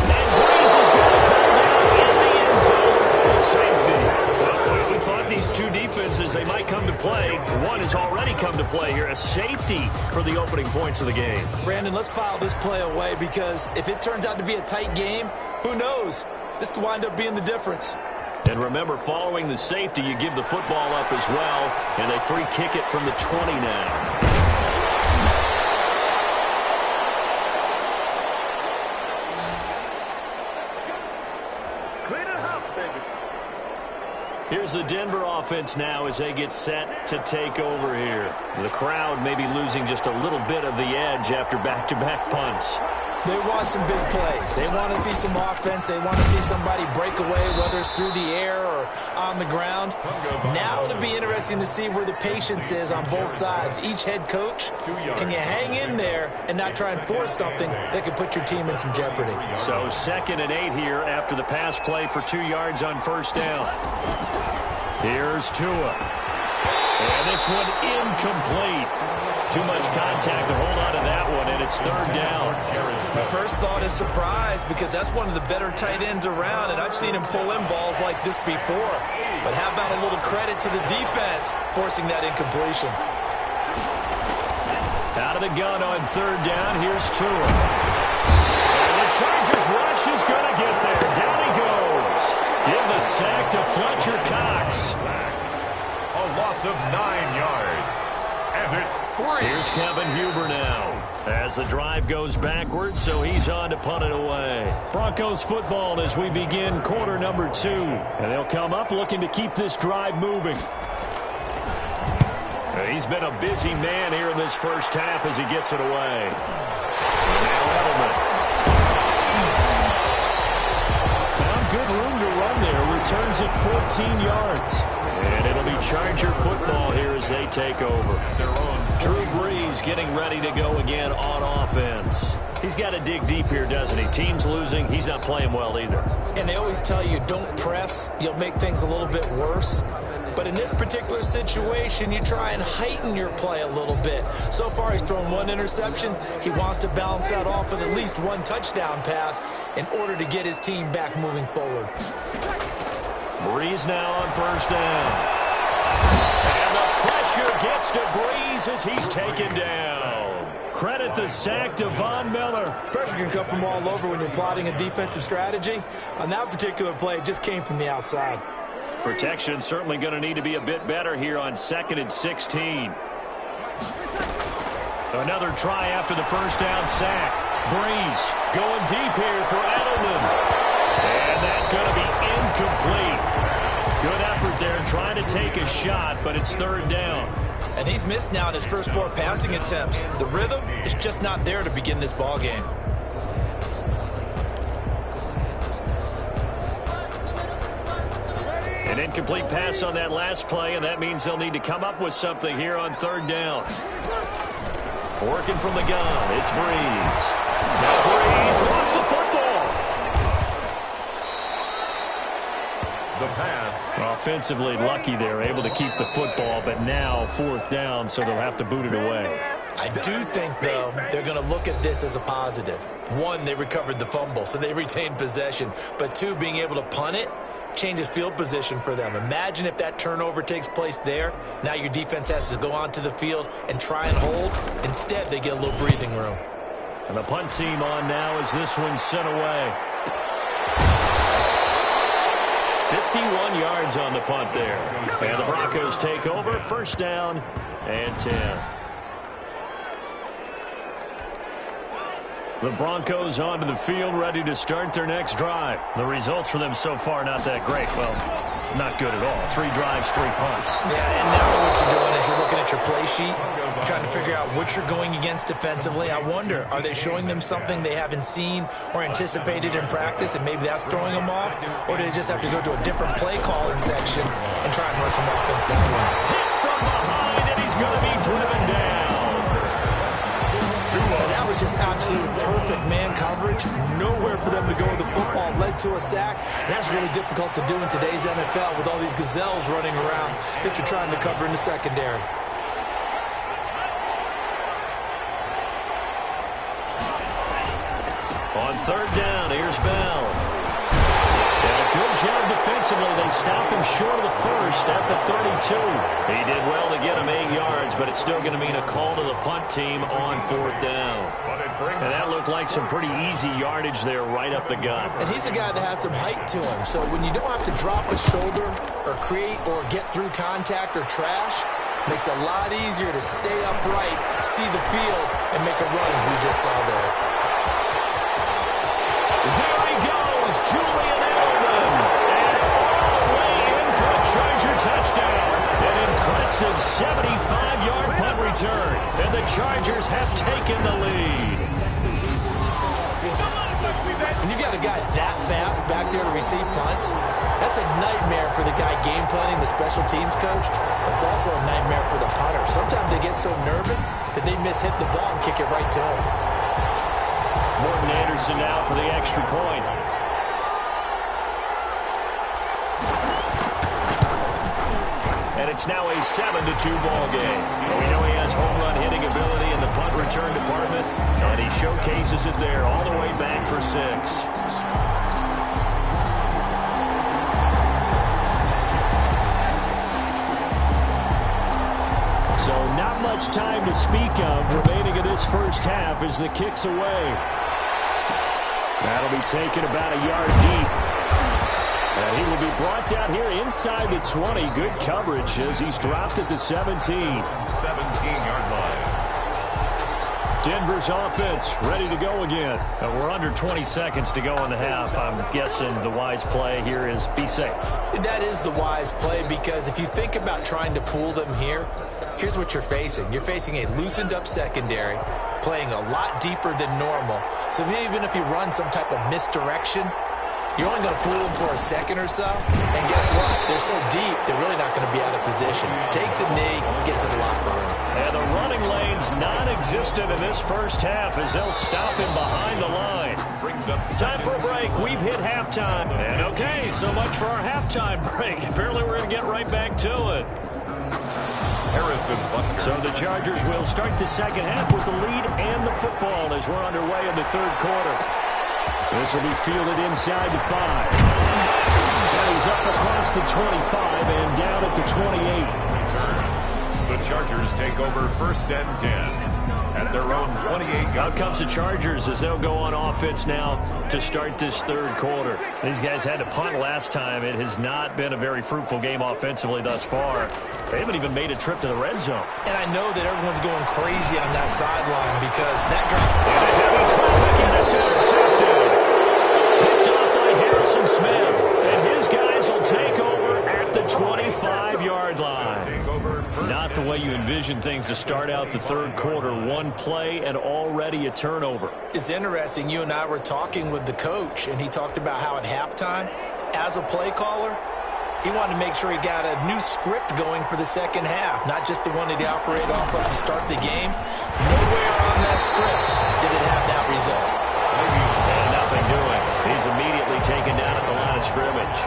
Speaker 2: And Breeze is going to come down in the end zone with safety. Well, we thought these two defenses, they might come to play. One has already come to play here. A safety for the opening points of the game.
Speaker 4: Brandon, let's file this play away because if it turns out to be a tight game, who knows? This could wind up being the difference.
Speaker 2: And remember, following the safety, you give the football up as well, and they free kick it from the 20 now.
Speaker 3: Clean it up, baby.
Speaker 2: Here's the Denver offense now as they get set to take over here. The crowd may be losing just a little bit of the edge after back-to-back punts.
Speaker 4: They want some big plays. They want to see some offense. They want to see somebody break away, whether it's through the air or on the ground. Now it'll be interesting to see where the patience is on both sides. Each head coach, can you hang in there and not try and force something that could put your team in some jeopardy?
Speaker 2: So 2nd and 8 here after the pass play for 2 yards on first down. Here's Tua. And this one incomplete. Too much contact to hold on to that one, and it's third down.
Speaker 4: My first thought is surprise because that's one of the better tight ends around, and I've seen him pull in balls like this before. But how about a little credit to the defense forcing that incompletion?
Speaker 2: Out of the gun on third down, here's Tua. And the Chargers rush is going to get there. Down he goes. Give the sack to Fletcher Cox.
Speaker 3: A loss of 9 yards. And it's 3.
Speaker 2: Here's Kevin Huber now as the drive goes backwards, so he's on to punt it away. Broncos football as we begin quarter number 2. And they'll come up looking to keep this drive moving. He's been a busy man here in this first half as he gets it away. Now Edelman. Found good room to run there. Returns it 14 yards. And it'll be Charger football here as they take over. Drew Brees getting ready to go again on offense. He's got to dig deep here, doesn't he? Team's losing. He's not playing well either.
Speaker 4: And they always tell you, don't press. You'll make things a little bit worse. But in this particular situation, you try and heighten your play a little bit. So far, he's thrown 1 interception. He wants to balance that off with at least 1 touchdown pass in order to get his team back moving forward.
Speaker 2: Breeze now on first down. And the pressure gets to Breeze as he's taken down. Credit the sack to Von Miller.
Speaker 4: Pressure can come from all over when you're plotting a defensive strategy. On that particular play, it just came from the outside.
Speaker 2: Protection certainly going to need to be a bit better here on 2nd and 16. Another try after the first down sack. Breeze going deep here for Edelman. And that's going to be incomplete. Good effort out there trying to take a shot, but it's third down.
Speaker 4: And he's missed now in his first 4 passing attempts. The rhythm is just not there to begin this ball game.
Speaker 2: An incomplete pass on that last play, and that means they'll need to come up with something here on third down. Working from the gun, it's Breeze. Now Breeze lost the football.
Speaker 3: The pass.
Speaker 2: Offensively lucky they're able to keep the football, but now fourth down, so they'll have to boot it away.
Speaker 4: I do think, though, they're going to look at this as a positive. 1, they recovered the fumble, so they retained possession. But 2, being able to punt it changes field position for them. Imagine if that turnover takes place there. Now your defense has to go onto the field and try and hold. Instead, they get a little breathing room.
Speaker 2: And the punt team on now as this one's sent away. 51 yards on the punt there. And the Broncos take over, first down and 10. The Broncos onto the field, ready to start their next drive. The results for them so far, not that great. Well, not good at all. 3 drives, 3 punts.
Speaker 4: Yeah, and now what you're doing is you're looking at your play sheet, trying to figure out what you're going against defensively. I wonder, are they showing them something they haven't seen or anticipated in practice, and maybe that's throwing them off? Or do they just have to go to a different play calling section and try and run some offense that way?
Speaker 2: Hit from behind, and he's going to be driven down.
Speaker 4: And that was just absolute perfect man coverage. Nowhere for them to go with the football. Led to a sack. And that's really difficult to do in today's NFL with all these gazelles running around that you're trying to cover in the secondary.
Speaker 2: On third down, here's Bell. And a good job defensively. They stop him short of the first at the 32. He did well to get him 8 yards, but it's still going to mean a call to the punt team on fourth down. And that looked like some pretty easy yardage there right up the gut.
Speaker 4: And he's a guy that has some height to him. So when you don't have to drop a shoulder or create or get through contact or trash, makes it a lot easier to stay upright, see the field, and make a run as we just saw there.
Speaker 2: There he goes, Julian Edelman. And all the way in for a Charger touchdown. An impressive 75-yard punt return. And the Chargers have taken the lead.
Speaker 4: When you've got a guy that fast back there to receive punts, that's a nightmare for the guy game planning, the special teams coach, but it's also a nightmare for the punter. Sometimes they get so nervous that they mishit the ball and kick it right to him.
Speaker 2: Morton Anderson now for the extra point. And it's now a 7-2 ball game. We know he has home run hitting ability in the punt return department, and he showcases it there all the way back for 6. So not much time to speak of remaining in this first half as the kick's away. That'll be taken about a yard deep. And he will be brought down here inside the 20. Good coverage as he's dropped at the 17.
Speaker 3: 17-yard line.
Speaker 2: Denver's offense ready to go again. We're under 20 seconds to go in the half. I'm guessing the wise play here is be safe.
Speaker 4: That is the wise play, because if you think about trying to fool them here, here's what you're facing. You're facing a loosened up secondary, playing a lot deeper than normal. So even if you run some type of misdirection, you're only going to fool them for a second or so. And guess what? They're so deep, they're really not going to be out of position. Take the knee, get to the locker room.
Speaker 2: And the running lane's non-existent in this first half as they'll stop him behind the line. Time for a break. We've hit halftime. And okay, so much for our halftime break. Apparently we're going to get right back to it. So the Chargers will start the second half with the lead and the football as we're underway in the third quarter. This will be fielded inside the 5. And he's up across the 25 and down at the 28.
Speaker 3: The Chargers take over first and 10 at their own 28.
Speaker 2: Out comes the Chargers as they'll go on offense now to start this third quarter. These guys had to punt last time. It has not been a very fruitful game offensively thus far. They haven't even made a trip to the red zone.
Speaker 4: And I know that everyone's going crazy on that sideline because that drop.
Speaker 2: And a heavy traffic, and it's intercepted. Picked off by Harrison Smith. And his guys will take over at the 20. 25-yard line. Not the way you envision things to start out the third quarter. One play and already a turnover.
Speaker 4: It's interesting. You and I were talking with the coach, and he talked about how at halftime, as a play caller, he wanted to make sure he got a new script going for the second half, not just the one that he operated off of to start the game. Nowhere on that script did it have that result.
Speaker 2: And nothing doing. He's immediately taken down at the line of scrimmage.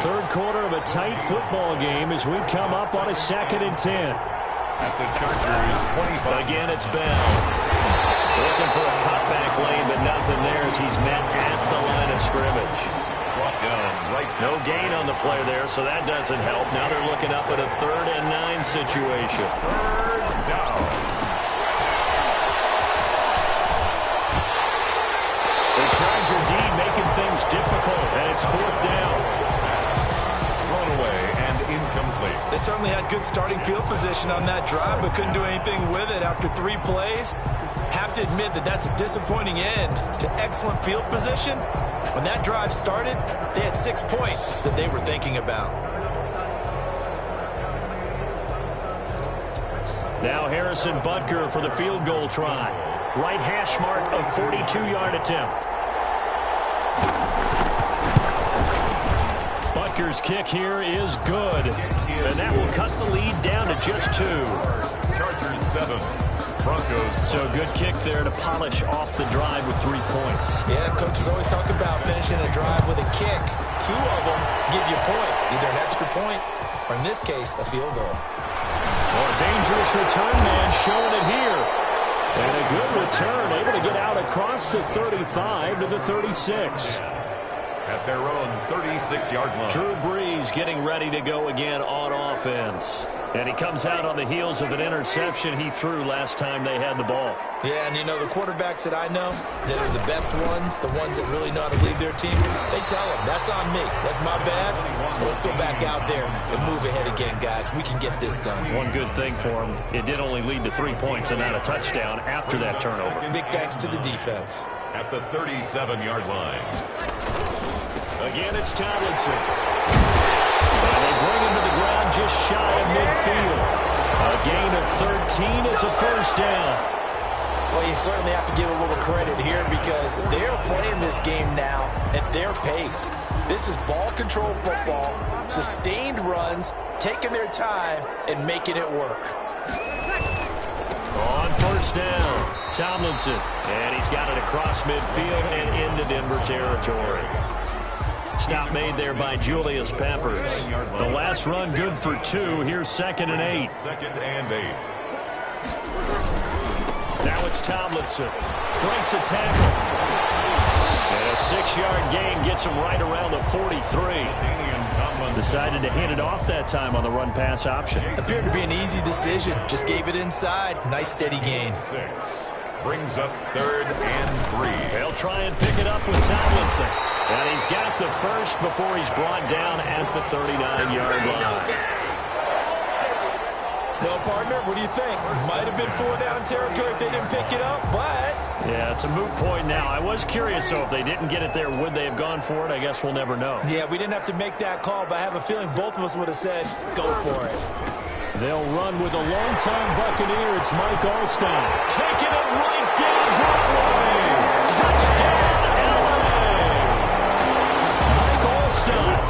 Speaker 2: Third quarter of a tight football game as we come up on a 2nd and 10.
Speaker 3: At the Chargers 25.
Speaker 2: Again, it's Bell. Looking for a cutback lane, but nothing there as he's met at the line of scrimmage.
Speaker 3: Brought down right.
Speaker 2: No gain on the play there, so that doesn't help. Now they're looking up at a 3rd and 9 situation.
Speaker 3: Third down.
Speaker 2: The Charger D making things difficult, and it's 4th down.
Speaker 3: Thrown away and incomplete.
Speaker 4: They certainly had good starting field position on that drive, but couldn't do anything with it after 3 plays. Have to admit that that's a disappointing end to excellent field position. When that drive started, they had 6 points that they were thinking about.
Speaker 2: Now Harrison Butker for the field goal try. Right hash mark of 42-yard attempt. Butker's kick here is good. And that will cut the lead down to just 2.
Speaker 3: Chargers 7. Broncos.
Speaker 2: So good kick there to polish off the drive with 3 points.
Speaker 4: Yeah, coaches always talk about finishing a drive with a kick. 2 of them give you points, either an extra point or, in this case, a field goal.
Speaker 2: Well, a dangerous return man showing it here. And a good return, able to get out across the 35 to the 36.
Speaker 3: At their own 36-yard line.
Speaker 2: Drew Brees getting ready to go again on offense. And he comes out on the heels of an interception he threw last time they had the ball.
Speaker 4: Yeah, and you know, the quarterbacks that I know that are the best ones, the ones that really know how to lead their team, they tell them, that's on me. That's my bad. But let's go back out there and move ahead again, guys. We can get this done.
Speaker 2: One good thing for him, it did only lead to 3 points and not a touchdown after that turnover.
Speaker 4: Big thanks to the defense.
Speaker 3: At the 37-yard line.
Speaker 2: Again, it's Tomlinson. And they bring him to the ground just shy of midfield. A gain of 13. It's a 1st down.
Speaker 4: Well, you certainly have to give a little credit here because they're playing this game now at their pace. This is ball control football, sustained runs, taking their time and making it work.
Speaker 2: On 1st down, Tomlinson. And he's got it across midfield and into Denver territory. Stop made there by Julius Peppers. The last run good for 2. Here's 2nd and 8.
Speaker 3: 2nd and 8.
Speaker 2: Now it's Tomlinson. Breaks a tackle. And a 6-yard gain gets him right around the 43. Decided to hand it off that time on the run-pass option.
Speaker 4: Appeared to be an easy decision. Just gave it inside. Nice steady gain.
Speaker 3: 6. Brings up 3rd and 3.
Speaker 2: They'll try and pick it up with Tomlinson. And he's got the first before he's brought down at the 39-yard line.
Speaker 4: Well, partner, what do you think? Might have been 4 down territory if they didn't pick it up, but...
Speaker 2: Yeah, it's a moot point now. I was curious, so if they didn't get it there, would they have gone for it? I guess we'll never know.
Speaker 4: Yeah, we didn't have to make that call, but I have a feeling both of us would have said, go for it.
Speaker 2: They'll run with a longtime Buccaneer. It's Mike Alstott. Taking it right down Broadway. Touchdown, L.A. Mike Alstott,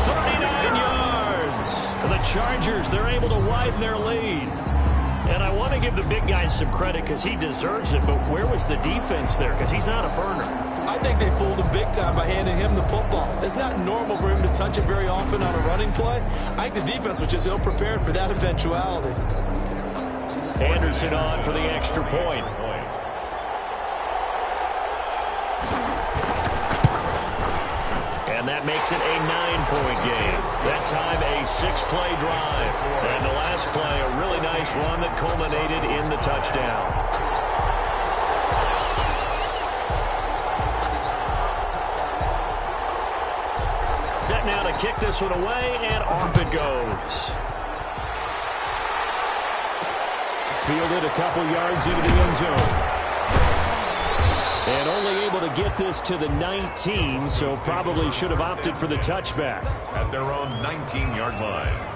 Speaker 2: 39 yards. The Chargers, they're able to widen their lead. And I want to give the big guy some credit because he deserves it, but where was the defense there? Because he's not a burner.
Speaker 4: I think they fooled him big time by handing him the football. It's not normal for him to touch it very often on a running play. I think the defense was just ill-prepared for that eventuality.
Speaker 2: Anderson on for the extra point. And that makes it a 9-point game. That time a 6-play drive. And the last play, a really nice run that culminated in the touchdown. Set now to kick this one away, and off it goes. Fielded a couple yards into the end zone. And only able to get this to the 19, so probably should have opted for the touchback.
Speaker 3: At their own 19-yard line.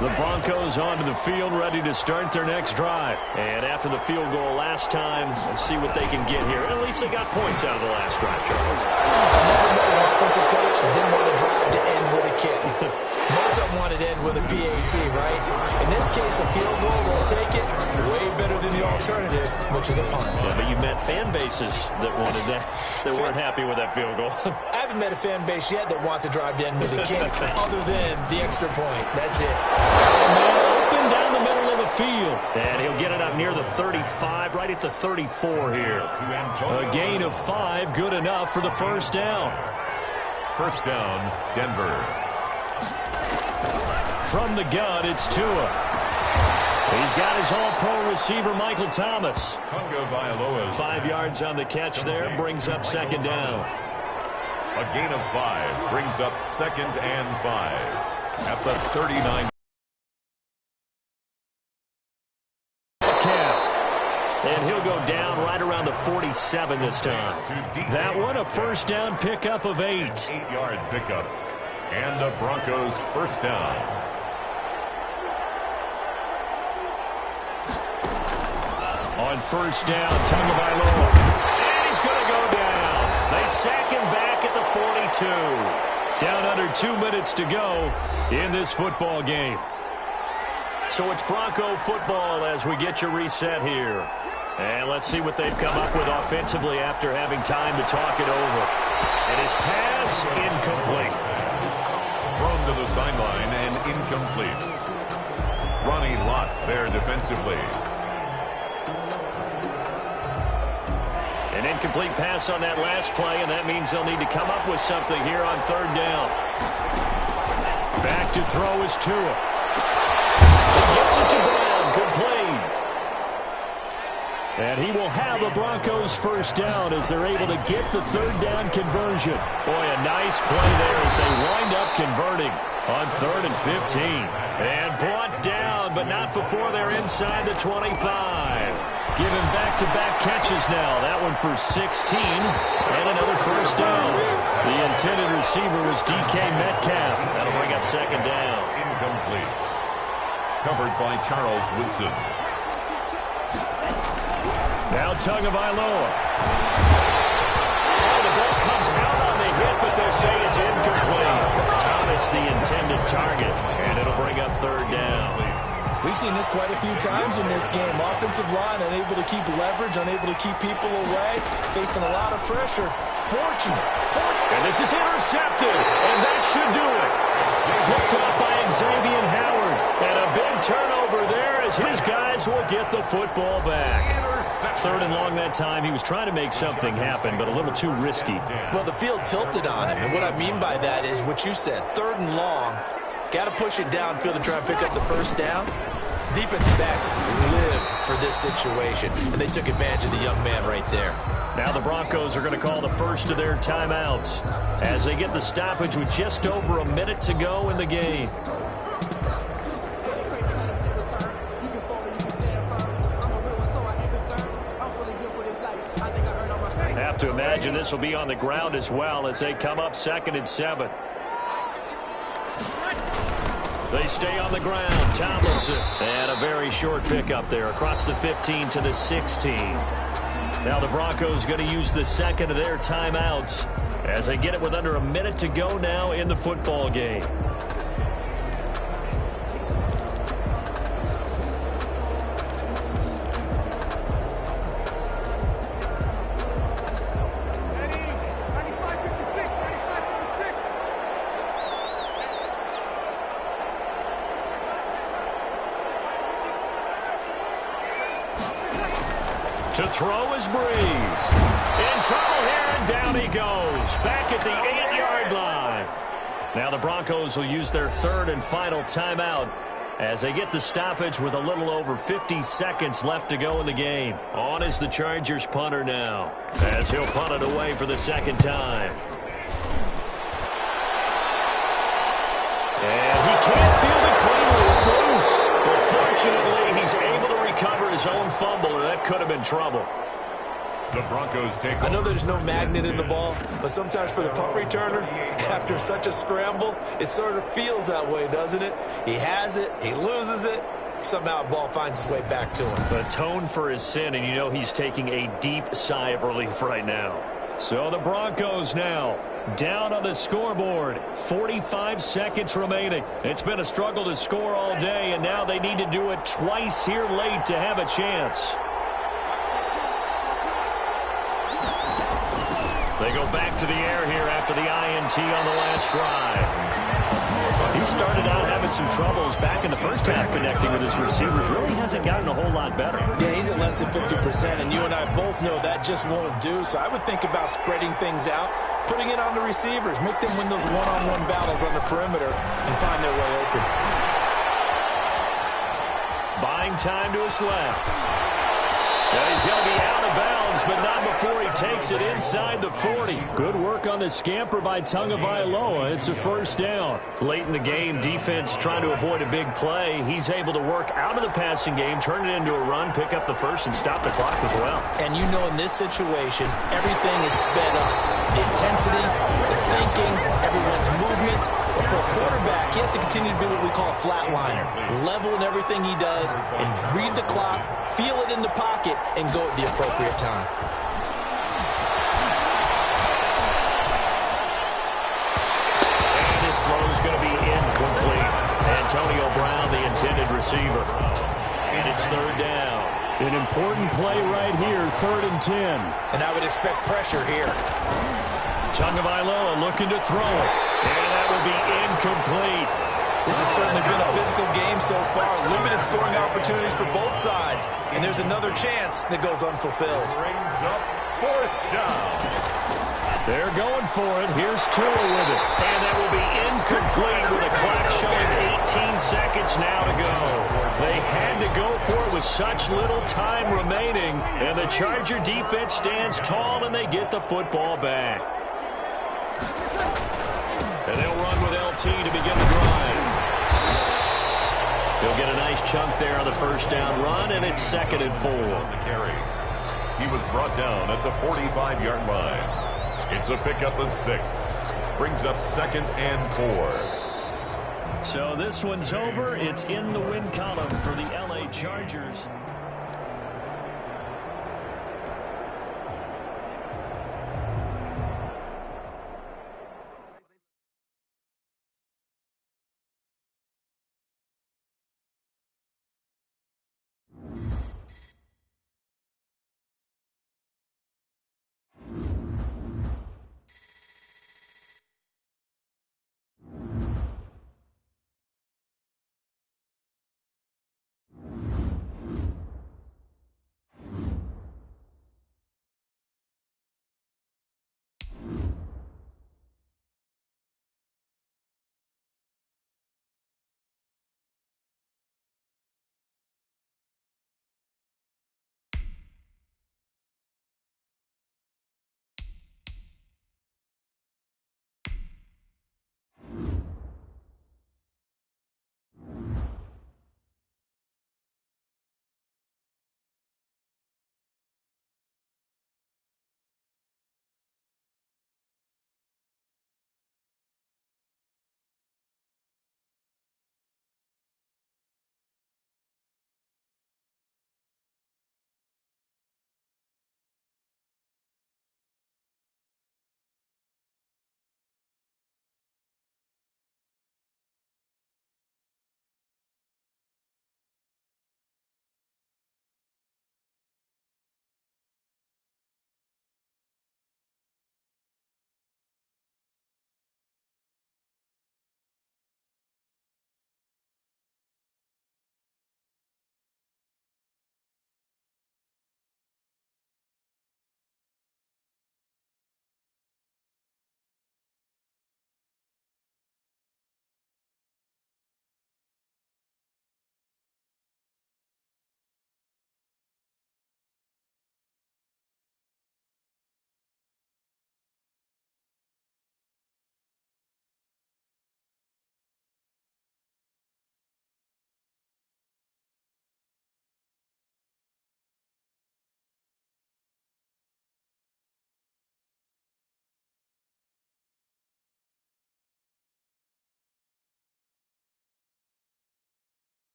Speaker 2: The Broncos onto the field, ready to start their next drive. And after the field goal last time, let's see what they can get here. At least they got points out of the last drive, Charles.
Speaker 4: I've never met an offensive coach that didn't want to drive to end with a kick. Most of them wanted to end with a PAT, right? In this case, a field goal, they'll take it. Way better than the alternative, which is a punt.
Speaker 2: Yeah, but you met fan bases that wanted that, that weren't happy with that field goal.
Speaker 4: I haven't met a fan base yet that wants to drive to end with a kick, other than the extra point. That's it.
Speaker 2: Up and down the middle of the field. And he'll get it up near the 35, right at the 34 here. A gain of 5, good enough for the first down.
Speaker 3: First down, Denver.
Speaker 2: From the gun, it's Tua. He's got his all-pro receiver, Michael Thomas. 5 yards on the catch there, brings up second down.
Speaker 3: A gain of 5 brings up second and 5 at the 39.
Speaker 2: And he'll go down right around the 47 this time. That one, a first down pickup of 8.
Speaker 3: 8-yard pickup. And the Broncos first down.
Speaker 2: On first down, Tagovailoa. And he's going to go down. They sack him back at the 42. Down under 2 minutes to go in this football game. So it's Bronco football as we get your reset here. And let's see what they've come up with offensively after having time to talk it over. And his pass, incomplete.
Speaker 3: Thrown to the sideline and incomplete. Ronnie Lott there defensively.
Speaker 2: An incomplete pass on that last play, and that means they'll need to come up with something here on third down. Back to throw is Tua. He gets it to Brown, complete. And he will have the Broncos first down as they're able to get the third down conversion. Boy, a nice play there as they wind up converting on 3rd and 15. And brought down, but not before they're inside the 25. Given back-to-back catches now. That one for 16 and another first down. The intended receiver was DK Metcalf. That'll bring up second down.
Speaker 3: Incomplete. Covered by Charles Woodson.
Speaker 2: Now Tagovailoa. Oh, the ball comes out on the hit, but they'll say it's incomplete. Thomas the intended target, and it'll bring up third down.
Speaker 4: We've seen this quite a few times in this game. Offensive line unable to keep leverage, unable to keep people away, facing a lot of pressure. Fortunate.
Speaker 2: And this is intercepted, and that should do it. Picked up by Xavier Howard, and a big turnover there as his guys will get the football back. 3rd and long that time. He was trying to make something happen, but a little too risky.
Speaker 4: Well, the field tilted on him, and what I mean by that is what you said. 3rd and long. Got to push it downfield to try and pick up the first down. Defensive backs live for this situation, and they took advantage of the young man right there.
Speaker 2: Now the Broncos are going to call the first of their timeouts as they get the stoppage with just over a minute to go in the game. Have to imagine this will be on the ground as well as they come up 2nd and 7. They stay on the ground. Tomlinson. And a very short pickup there across the 15 to the 16. Now the Broncos going to use the second of their timeouts as they get it with under a minute to go now in the football game. To throw is Breeze. In trouble here, and down he goes. Back at the 8-yard line. Now the Broncos will use their 3rd and final timeout as they get the stoppage with a little over 50 seconds left to go in the game. On is the Chargers punter now as he'll punt it away for the 2nd time. Fortunately, he's able to recover his own fumble, or that could have been trouble.
Speaker 3: The Broncos take
Speaker 4: I know there's no magnet in the ball, but sometimes for the punt returner, after such a scramble, it sort of feels that way, doesn't it? He has it, he loses it, somehow the ball finds its way back to him.
Speaker 2: Atone for his sin, and you know he's taking a deep sigh of relief right now. So the Broncos now down on the scoreboard. 45 seconds remaining. It's been a struggle to score all day, and now they need to do it twice here late to have a chance. They go back to the air here after the INT on the last drive. He started out having some troubles back in the first half connecting with his receivers. Really hasn't gotten a whole lot better.
Speaker 4: Yeah, he's at less than 50%, and you and I both know that just won't do. So I would think about spreading things out, putting it on the receivers, make them win those one-on-one battles on the perimeter and find their way open.
Speaker 2: Buying time to his left. Now he's going to be out of bounds, but not before he takes it inside the 40. Good work on the scamper by Tagovailoa. It's a first down. Late in the game, defense trying to avoid a big play. He's able to work out of the passing game, turn it into a run, pick up the first, and stop the clock as well.
Speaker 4: And you know in this situation, everything is sped up. The intensity, the thinking, everyone's movement. But for a quarterback, he has to continue to do what we call a flatliner. Level in everything he does and read the clock, feel it in the pocket, and go at the appropriate time.
Speaker 2: And his throw is going to be incomplete. Antonio Brown, the intended receiver. And it's third down. An important play right here, 3rd and 10.
Speaker 4: And I would expect pressure here.
Speaker 2: Tagovailoa looking to throw it. And that will be incomplete.
Speaker 4: This has certainly been a physical game so far. Limited scoring opportunities for both sides. And there's another chance that goes unfulfilled.
Speaker 3: brings up 4th down.
Speaker 2: They're going for it. Here's Tua with it. And that will be incomplete with a clock showing 18 seconds now to go. They had to go for it with such little time remaining. And the Charger defense stands tall, and they get the football back. And they'll run with LT to begin the drive. He'll get a nice chunk there on the first down run, and it's 2nd and 4.
Speaker 3: On the carry. He was brought down at the 45-yard line. It's a pickup of 6. Brings up 2nd and 4.
Speaker 2: So this one's over. It's in the win column for the LA Chargers.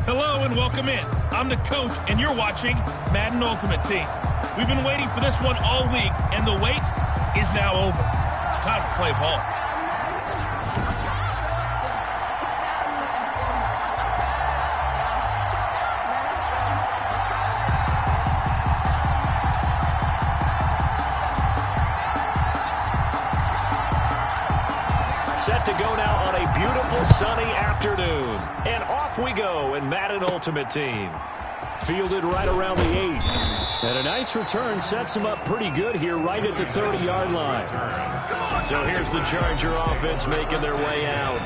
Speaker 1: Hello and welcome in. I'm the coach, and you're watching Madden Ultimate Team. We've been waiting for this one all week, and the wait is now over. It's time to play ball.
Speaker 2: Set to go now on a beautiful sunny afternoon. And off we go in Madden Ultimate Team. Fielded right around the 8. And a nice return sets him up pretty good here right at the 30-yard line. So here's the Charger offense making their way out.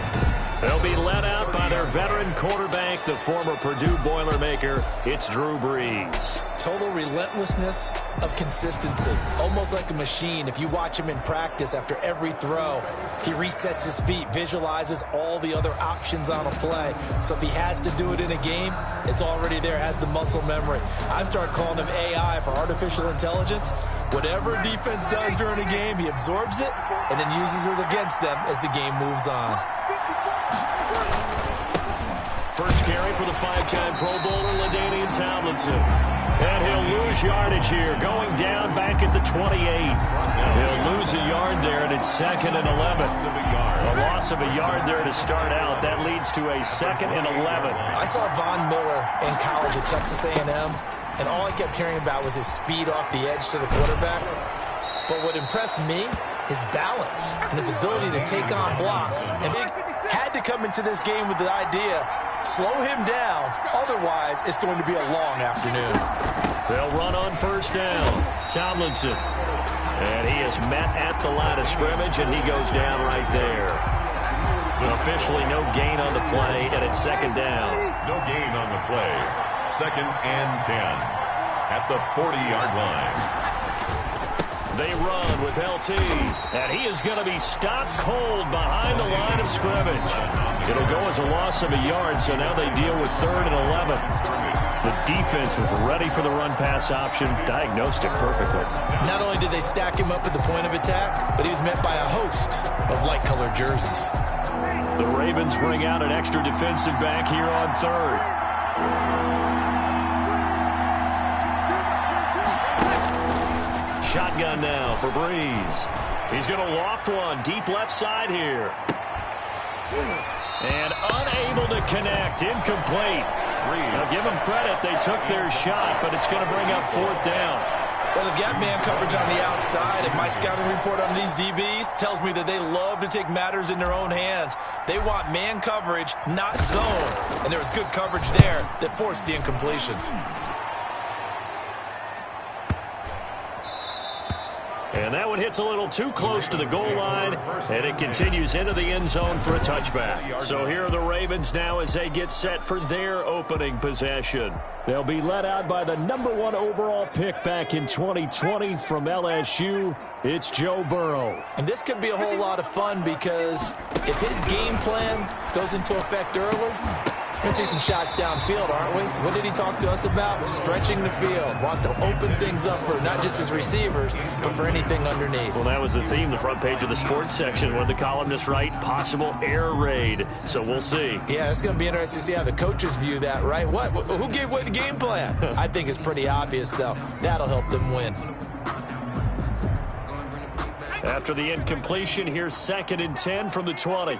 Speaker 2: They'll be led out by their veteran quarterback, the former Purdue Boilermaker. It's Drew Brees.
Speaker 4: Total relentlessness of consistency. Almost like a machine. If you watch him in practice after every throw, he resets his feet, visualizes all the other options on a play. So if he has to do it in a game, it's already there, has the muscle memory. I start calling him AI for artificial intelligence. Whatever defense does during a game, he absorbs it and then uses it against them as the game moves on.
Speaker 2: First carry for the 5-time Pro Bowler, LaDainian Tomlinson. And he'll lose yardage here, going down back at the 28. He'll lose a yard there, and it's 2nd and 11. A loss of a yard there to start out. That leads to a 2nd and 11.
Speaker 4: I saw Von Miller in college at Texas A&M, and all I kept hearing about was his speed off the edge to the quarterback. But what impressed me, his balance and his ability to take on blocks. And Big had to come into this game with the idea, slow him down, otherwise it's going to be a long afternoon.
Speaker 2: They'll run on first down. Tomlinson. And he is met at the line of scrimmage, and he goes down right there. Officially no gain on the play, and it's 2nd down.
Speaker 3: No gain on the play. 2nd and 10 at the 40-yard line.
Speaker 2: They run with LT, and he is going to be stopped cold behind the line of scrimmage. It'll go as a loss of a yard, so now they deal with 3rd and 11. The defense was ready for the run-pass option, diagnosed it perfectly.
Speaker 4: Not only did they stack him up at the point of attack, but he was met by a host of light-colored jerseys.
Speaker 2: The Ravens bring out an extra defensive back here on 3rd. Shotgun now for Brees. He's going to loft one deep left side here. And unable to connect. Incomplete. Now give them credit. They took their shot, but it's going to bring up 4th down.
Speaker 4: Well, they've got man coverage on the outside, and my scouting report on these DBs tells me that they love to take matters in their own hands. They want man coverage, not zone. And there was good coverage there that forced the incompletion.
Speaker 2: And that one hits a little too close to the goal line, and it continues into the end zone for a touchback. So here are the Ravens now as they get set for their opening possession. They'll be led out by the #1 overall pick back in 2020 from LSU. It's Joe Burrow.
Speaker 4: And this could be a whole lot of fun because if his game plan goes into effect early, we're going to see some shots downfield, aren't we? What did he talk to us about? Stretching the field. Wants to open things up for not just his receivers, but for anything underneath.
Speaker 2: Well, that was the theme, the front page of the sports section, where the columnists write possible air raid. So we'll see.
Speaker 4: Yeah, it's going to be interesting to see how the coaches view that, right? What? Who gave away the game plan? I think it's pretty obvious, though. That'll help them win.
Speaker 2: After the incompletion, here's 2nd and 10 from the 20.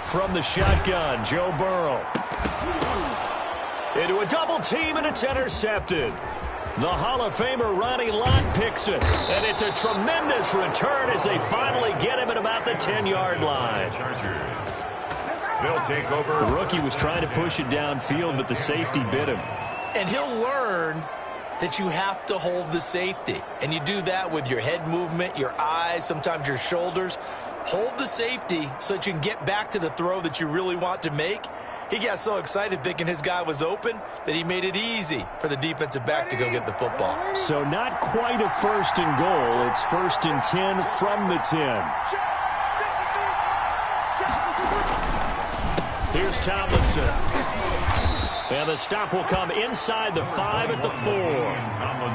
Speaker 2: From the shotgun, Joe Burrow. Into a double team, and it's intercepted. The Hall of Famer Ronnie Lott picks it, and it's a tremendous return as they finally get him at about the 10-yard line.
Speaker 3: They'll take over.
Speaker 2: The rookie was trying to push it downfield, but the safety bit him.
Speaker 4: And he'll learn that you have to hold the safety. And you do that with your head movement, your eyes, sometimes your shoulders. Hold the safety so that you can get back to the throw that you really want to make. He got so excited thinking his guy was open that he made it easy for the defensive back to go get the football.
Speaker 2: So not quite a 1st and goal. It's 1st and 10 from the 10. Here's Tomlinson. And the stop will come inside the 5 at the 4.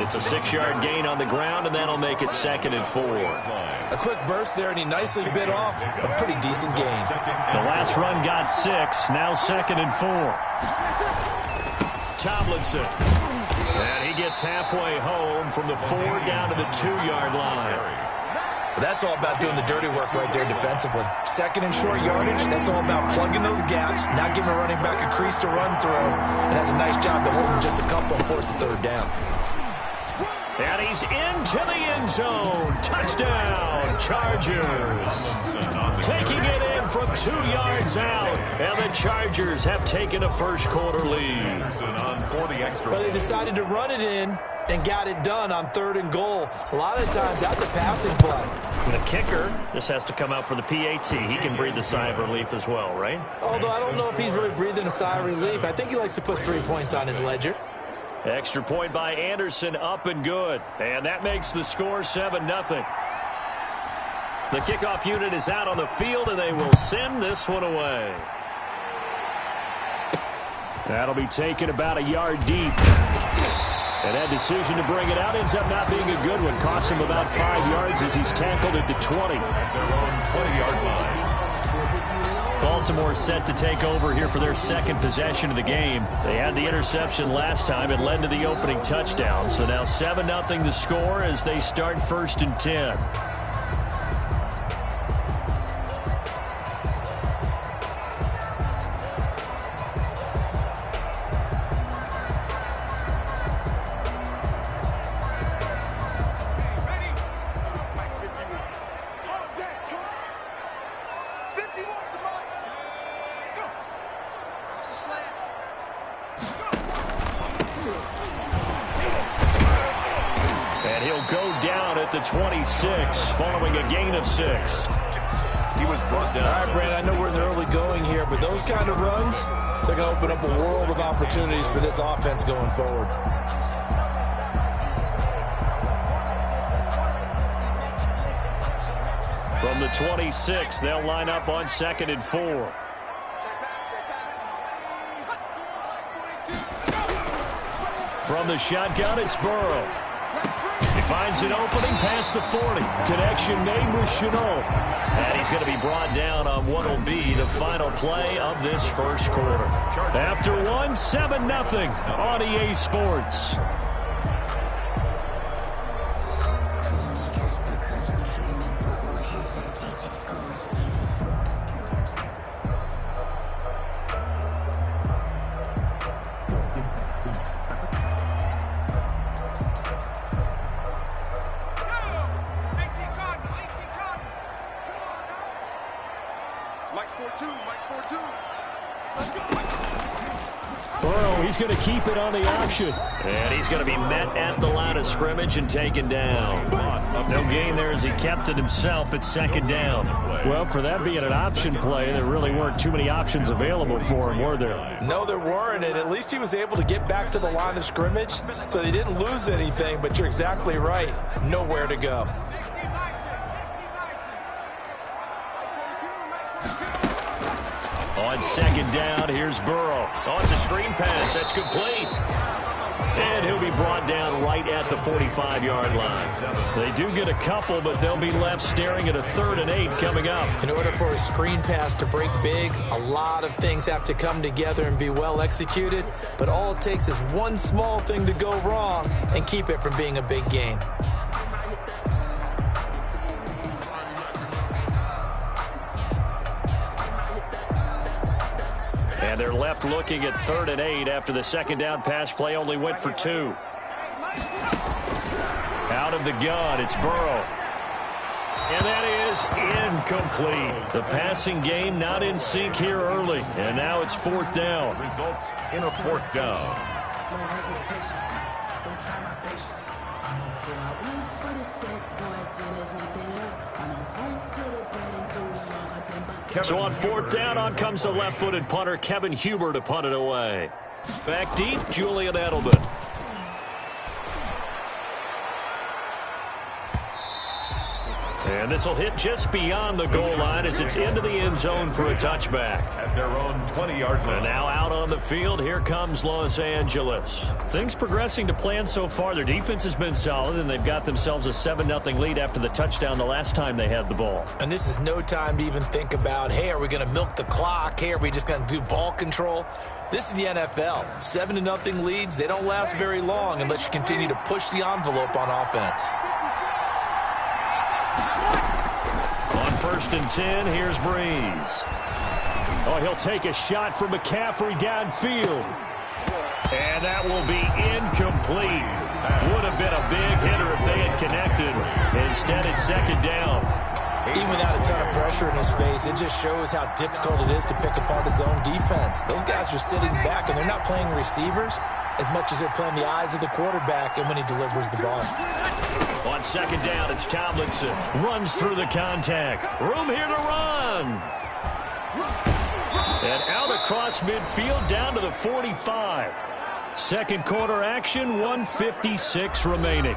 Speaker 2: It's a 6-yard gain on the ground, and that'll make it 2nd and 4.
Speaker 4: A quick burst there, and he nicely bit off a pretty decent gain.
Speaker 2: The last run got 6, now 2nd and 4. Tomlinson. And he gets halfway home from the 4 down to the 2-yard line.
Speaker 4: But that's all about doing the dirty work right there defensively. 2nd and short yardage, that's all about plugging those gaps, not giving a running back a crease to run through, and has a nice job to hold him just a couple and force a 3rd down.
Speaker 2: And he's into the end zone. Touchdown, Chargers. Taking it in from 2 yards out. And the Chargers have taken a first-quarter lead.
Speaker 4: But they decided to run it in and got it done on 3rd and goal. A lot of times, that's a passing play.
Speaker 2: The kicker, this has to come out for the PAT. He can breathe a sigh of relief as well, right?
Speaker 4: Although I don't know if he's really breathing a sigh of relief. I think he likes to put 3 points on his ledger.
Speaker 2: Extra point by Anderson, up and good. And that makes the score 7-0. The kickoff unit is out on the field, and they will send this one away. That'll be taken about a yard deep. And that decision to bring it out ends up not being a good one. Costs him about 5 yards as he's tackled at the 20.
Speaker 3: Their own 20-yard line.
Speaker 2: Baltimore set to take over here for their 2nd possession of the game. They had the interception last time. It led to the opening touchdown. So now 7-0 the score as they start 1st and 10. The 26 following a gain of 6.
Speaker 3: He was brought down.
Speaker 4: All right, Brandon, I know we're in the early going here, but those kind of runs, they're going to open up a world of opportunities for this offense going forward.
Speaker 2: From the 26, they'll line up on 2nd and 4. From the shotgun, it's Burrow. He finds an opening past the 40. Connection made with Chenault. And he's going to be brought down on what will be the final play of this first quarter. After 7-0 on EA Sports. He's going to keep it on the option. And he's going to be met at the line of scrimmage and taken down. No gain there as he kept it himself at 2nd down. Well, for that being an option play, there really weren't too many options available for him, were there?
Speaker 4: No, there weren't, and at least he was able to get back to the line of scrimmage, so he didn't lose anything, but you're exactly right. Nowhere to go.
Speaker 2: On 2nd down, here's Burrow. Oh, it's a screen pass. That's complete. And he'll be brought down right at the 45-yard line. They do get a couple, but they'll be left staring at a 3rd and 8 coming up.
Speaker 4: In order for a screen pass to break big, a lot of things have to come together and be well executed. But all it takes is one small thing to go wrong and keep it from being a big gain.
Speaker 2: And they're left looking at 3rd and 8 after the 2nd down pass play only went for 2. Out of the gun, it's Burrow. And that is incomplete. The passing game not in sync here early. And now it's 4th down.
Speaker 3: Results in a 4th down.
Speaker 2: So on 4th down, on comes the left-footed punter, Kevin Huber, to punt it away. Back deep, Julian Edelman. And And this will hit just beyond the goal line as it's into the end zone for a touchback.
Speaker 3: At their own 20-yard line.
Speaker 2: And now out on the field, here comes Los Angeles. Things progressing to plan so far. Their defense has been solid, and they've got themselves a 7-0 lead after the touchdown the last time they had the ball.
Speaker 4: And this is no time to even think about, hey, are we going to milk the clock? Hey, are we just going to do ball control? This is the NFL. 7-0 leads, they don't last very long unless you continue to push the envelope on offense.
Speaker 2: On 1st and 10, here's Breeze. Oh, he'll take a shot from McCaffrey downfield. And that will be incomplete. Would have been a big hitter if they had connected. Instead, it's 2nd down.
Speaker 4: Even without a ton of pressure in his face, it just shows how difficult it is to pick apart his own defense. Those guys are sitting back, and they're not playing receivers as much as they're playing the eyes of the quarterback and when he delivers the ball.
Speaker 2: On 2nd down, it's Tomlinson. Runs through the contact. Room here to run. And out across midfield down to the 45. Second quarter action, 1:56 remaining.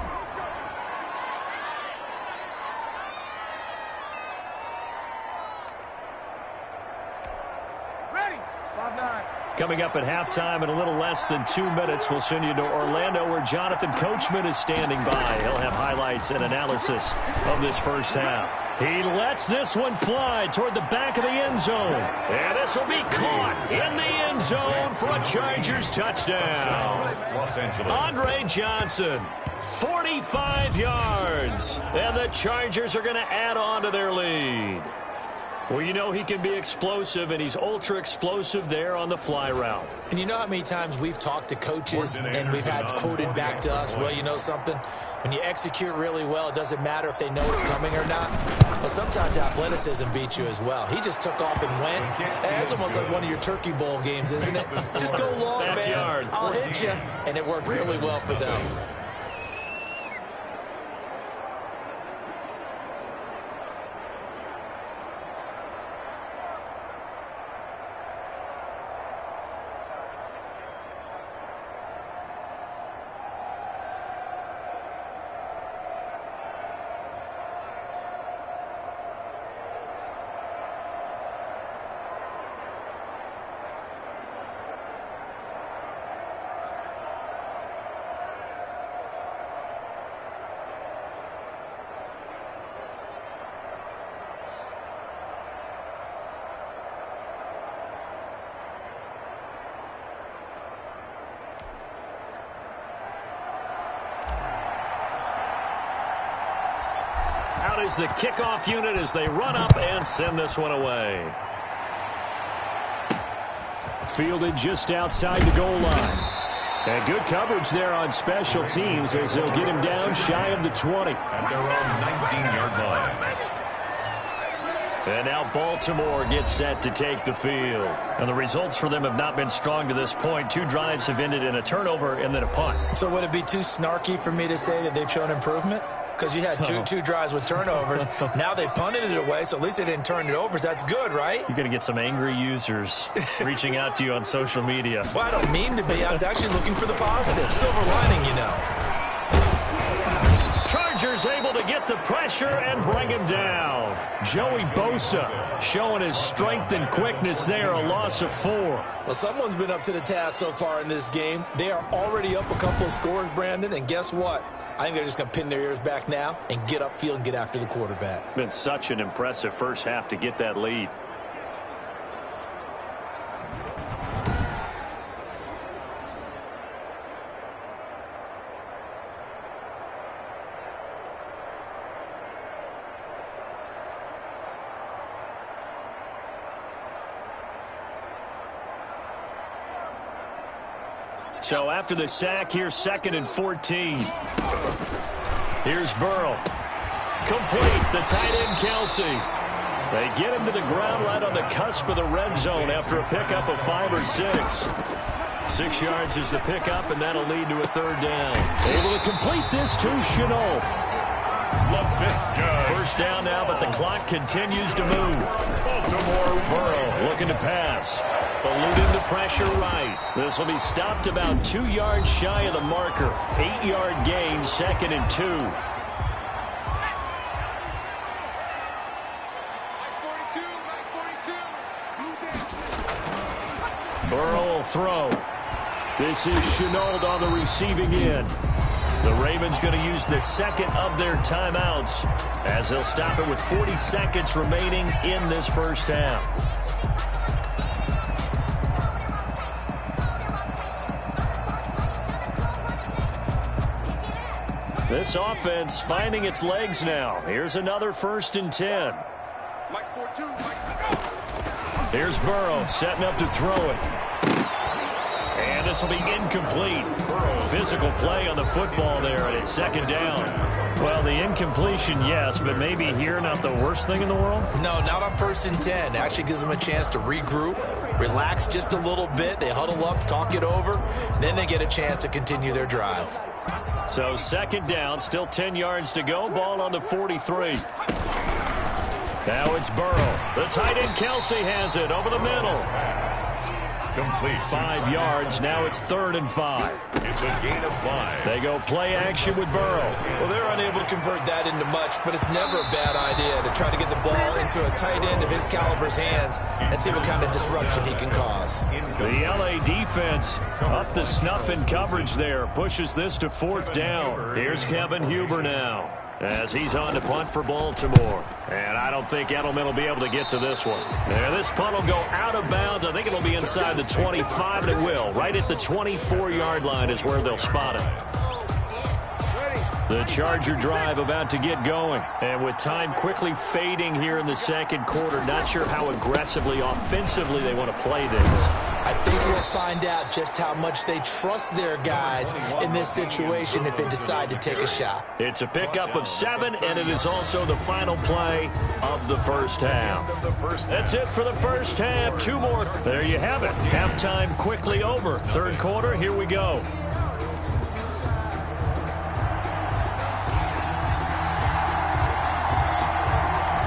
Speaker 2: Coming up at halftime in a little less than 2 minutes, we'll send you to Orlando where Jonathan Coachman is standing by. He'll have highlights and analysis of this first half. He lets this one fly toward the back of the end zone. And this will be caught in the end zone for a Chargers touchdown.
Speaker 3: Los Angeles.
Speaker 2: Andre Johnson, 45 yards. And the Chargers are going to add on to their lead. Well, you know he can be explosive, and he's ultra-explosive there on the fly route.
Speaker 4: And you know how many times we've talked to coaches and we've had quoted back to us, well, you know something? When you execute really well, it doesn't matter if they know it's coming or not. But sometimes athleticism beats you as well. He just took off and went. Hey, it's almost like one of your Turkey Bowl games, isn't it? Just go long, man. I'll hit you. And it worked really well for them.
Speaker 2: Out is the kickoff unit as they run up and send this one away. Fielded just outside the goal line. And good coverage there on special teams as they'll get him down shy of the 20.
Speaker 3: At their own 19-yard line.
Speaker 2: And now Baltimore gets set to take the field. And the results for them have not been strong to this point. 2 drives have ended in a turnover and then a punt.
Speaker 4: So would it be too snarky for me to say that they've shown improvement? Because you had two drives with turnovers. Now they punted it away, so at least they didn't turn it over. So that's good, right?
Speaker 2: You're going to get some angry users reaching out to you on social media.
Speaker 4: Well, I don't mean to be. I was actually looking for the positive. Silver lining, you know.
Speaker 2: Chargers able to get the pressure and bring him down. Joey Bosa showing his strength and quickness there, a loss of 4.
Speaker 4: Well, someone's been up to the task so far in this game. They are already up a couple of scores, Brandon, and guess what? I think they're just going to pin their ears back now and get upfield and get after the quarterback.
Speaker 2: Been such an impressive first half to get that lead. So after the sack, here's 2nd and 14. Here's Burrow. Complete, the tight end Kelsey. They get him to the ground right on the cusp of the red zone after a pickup of 5 or 6. 6 yards is the pickup, and that'll lead to a 3rd down. Able to complete this to Chenault. First down now, but the clock continues to move. Baltimore Burrow looking to pass. Eluding the pressure right. This will be stopped about 2 yards shy of the marker. 8-yard gain, 2nd and 2. Burrow will throw. This is Shenault on the receiving end. The Ravens going to use the second of their timeouts as they'll stop it with 40 seconds remaining in this first half. This offense finding its legs now. Here's another 1st and 10. Here's Burrow setting up to throw it. And this will be incomplete. Physical play on the football there, and it's 2nd down. Well, the incompletion, yes, but maybe here not the worst thing in the world?
Speaker 4: No, not on 1st and 10. Actually gives them a chance to regroup, relax just a little bit. They huddle up, talk it over, then they get a chance to continue their drive.
Speaker 2: So 2nd down, still 10 yards to go. Ball on the 43. Now it's Burrow. The tight end Kelsey has it over the middle.
Speaker 3: Complete.
Speaker 2: 5 yards. Now it's 3rd and 5.
Speaker 3: It's a gain of 5.
Speaker 2: They go play action with Burrow.
Speaker 4: Well, they're unable to convert that into much, but it's never a bad idea to try to get the ball into a tight end of his caliber's hands and see what kind of disruption he can cause.
Speaker 2: The LA defense up the snuff in coverage there. Pushes this to 4th down. Here's Kevin Huber now as he's on to punt for Baltimore. And I don't think Edelman will be able to get to this one. There, this punt will go out of bounds. I think it'll be inside the 25, and it will. Right at the 24-yard line is where they'll spot it. The Charger drive about to get going. And with time quickly fading here in the 2nd quarter, not sure how aggressively, offensively they want to play this.
Speaker 4: I think we'll find out just how much they trust their guys in this situation if they decide to take a shot.
Speaker 2: It's a pickup of 7, and it is also the final play of the first half. That's it for the first half. 2 more. There you have it. Halftime quickly over. 3rd quarter, here we go.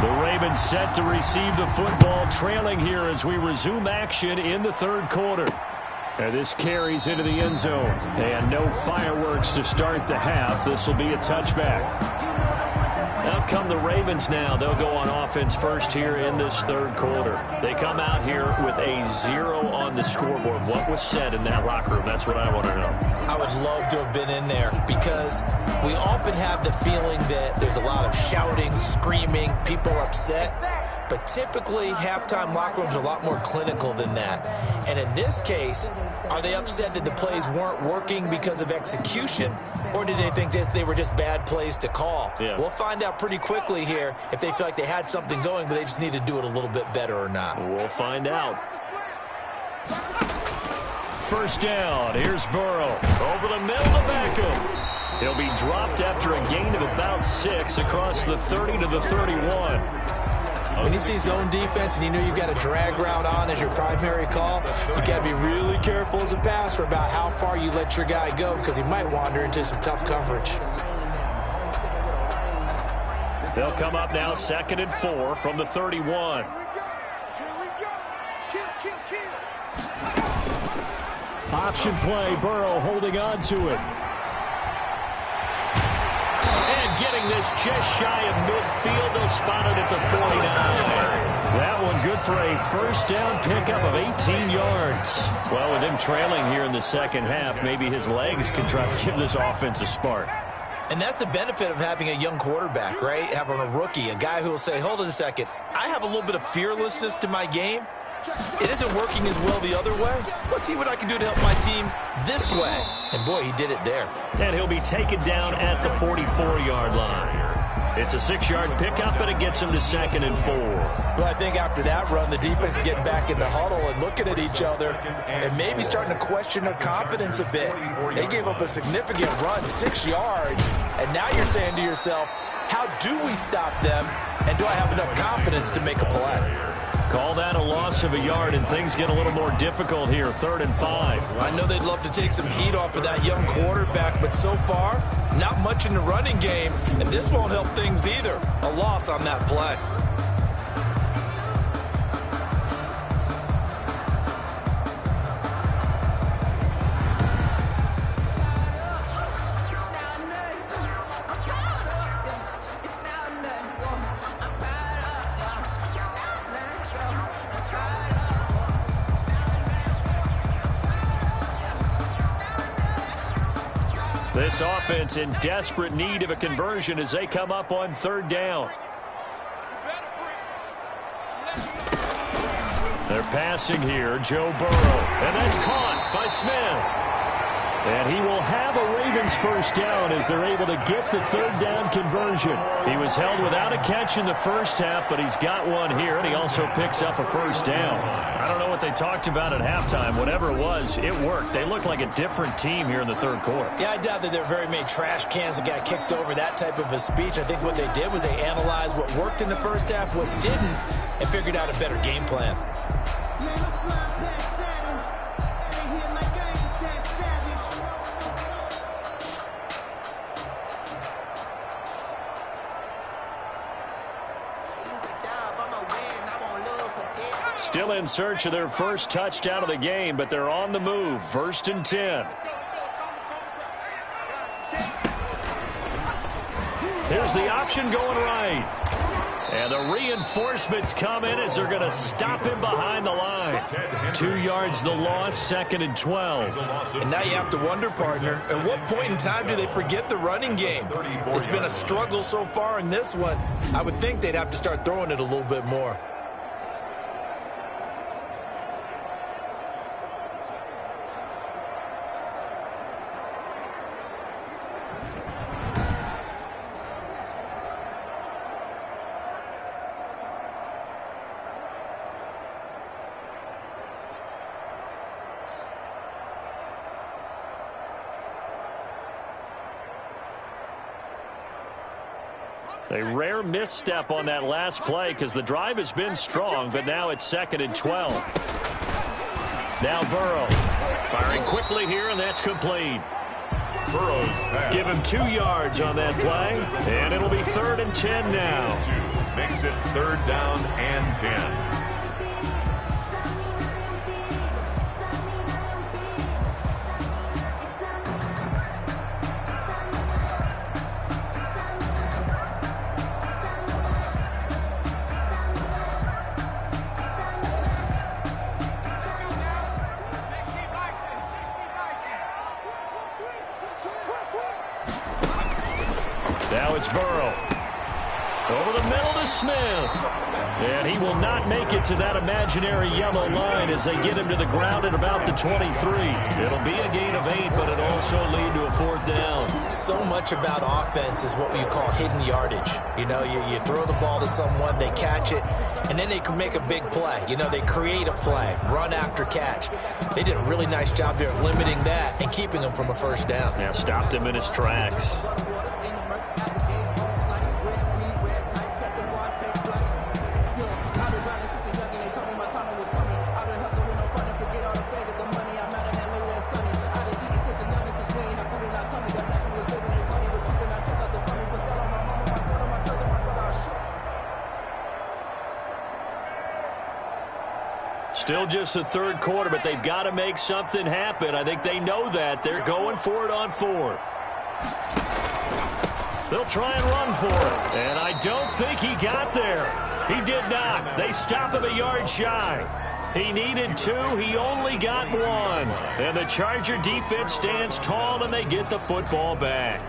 Speaker 2: The Ravens set to receive the football, trailing here as we resume action in the 3rd quarter. And this carries into the end zone. And no fireworks to start the half. This will be a touchback. Out come the Ravens now. They'll go on offense first here in this 3rd quarter. They come out here with a 0 on the scoreboard. What was said in that locker room? That's what I want to know.
Speaker 4: I would love to have been in there because we often have the feeling that there's a lot of shouting, screaming, people upset. But typically, halftime locker rooms are a lot more clinical than that. And in this case, are they upset that the plays weren't working because of execution, or did they think they were just bad plays to call?
Speaker 2: Yeah.
Speaker 4: We'll find out pretty quickly here if they feel like they had something going, but they just need to do it a little bit better or not.
Speaker 2: We'll find out. 1st down. Here's Burrow. Over the middle to Beckham. He'll be dropped after a gain of about 6 across the 30 to the 31.
Speaker 4: When you see zone defense and you know you've got a drag route on as your primary call, you got to be really careful as a passer about how far you let your guy go because he might wander into some tough coverage.
Speaker 2: They'll come up now 2nd and 4 from the 31. Option play, Burrow holding on to it. Getting this just shy of midfield. They'll spot it at the 49. That one good for a 1st down pickup of 18 yards. Well, with him trailing here in the 2nd half, maybe his legs can try to give this offense a spark.
Speaker 4: And that's the benefit of having a young quarterback, right? Having a rookie, a guy who will say, hold on a second, I have a little bit of fearlessness to my game. It isn't working as well the other way. Let's see what I can do to help my team this way. And, boy, he did it there.
Speaker 2: And he'll be taken down at the 44-yard line. It's a 6-yard pickup, but it gets him to 2nd and 4.
Speaker 4: Well, I think after that run, the defense is getting back in the huddle and looking at each other and maybe starting to question their confidence a bit. They gave up a significant run, 6 yards, and now you're saying to yourself, how do we stop them, and do I have enough confidence to make a play?
Speaker 2: Call that a loss of a yard, and things get a little more difficult here, 3rd and 5.
Speaker 4: I know they'd love to take some heat off of that young quarterback, but so far, not much in the running game, and this won't help things either. A loss on that play.
Speaker 2: This offense in desperate need of a conversion as they come up on third down. They're passing here, Joe Burrow, and that's caught by Smith. And he will have a Ravens first down as they're able to get the third down conversion. He was held without a catch in the first half, but he's got one here, and he also picks up a first down. I don't know what they talked about at halftime. Whatever it was, it worked. They look like a different team here in the third quarter.
Speaker 4: Yeah, I doubt that there are very many trash cans that got kicked over, that type of a speech. I think what they did was they analyzed what worked in the first half, what didn't, and figured out a better game plan.
Speaker 2: Still in search of their first touchdown of the game, but they're on the move. 1st and 10. Here's the option going right. And the reinforcements come in as they're going to stop him behind the line. 2 yards the loss, 2nd and 12.
Speaker 4: And now you have to wonder, partner, at what point in time do they forget the running game? It's been a struggle so far in this one. I would think they'd have to start throwing it a little bit more.
Speaker 2: A rare misstep on that last play because the drive has been strong, but now it's 2nd and 12. Now Burrow firing quickly here, and that's complete.
Speaker 3: Burrow's pass.
Speaker 2: Give him 2 yards on that play, and it'll be 3rd and 10 now.
Speaker 3: Makes it 3rd down and 10.
Speaker 2: Now it's Burrow. Over the middle to Smith. And he will not make it to that imaginary yellow line as they get him to the ground at about the 23. It'll be a gain of 8, but it'll also lead to a 4th down.
Speaker 4: So much about offense is what you call hidden yardage. You know, you throw the ball to someone, they catch it, and then they can make a big play. You know, they create a play, run after catch. They did a really nice job there of limiting that and keeping him from a first down.
Speaker 2: Yeah, stopped him in his tracks. Still just the third quarter, but they've got to make something happen. I think they know that. They're going for it on 4th. They'll try and run for it. And I don't think he got there. He did not. They stop him a yard shy. He needed 2. He only got 1. And the Charger defense stands tall, and they get the football back.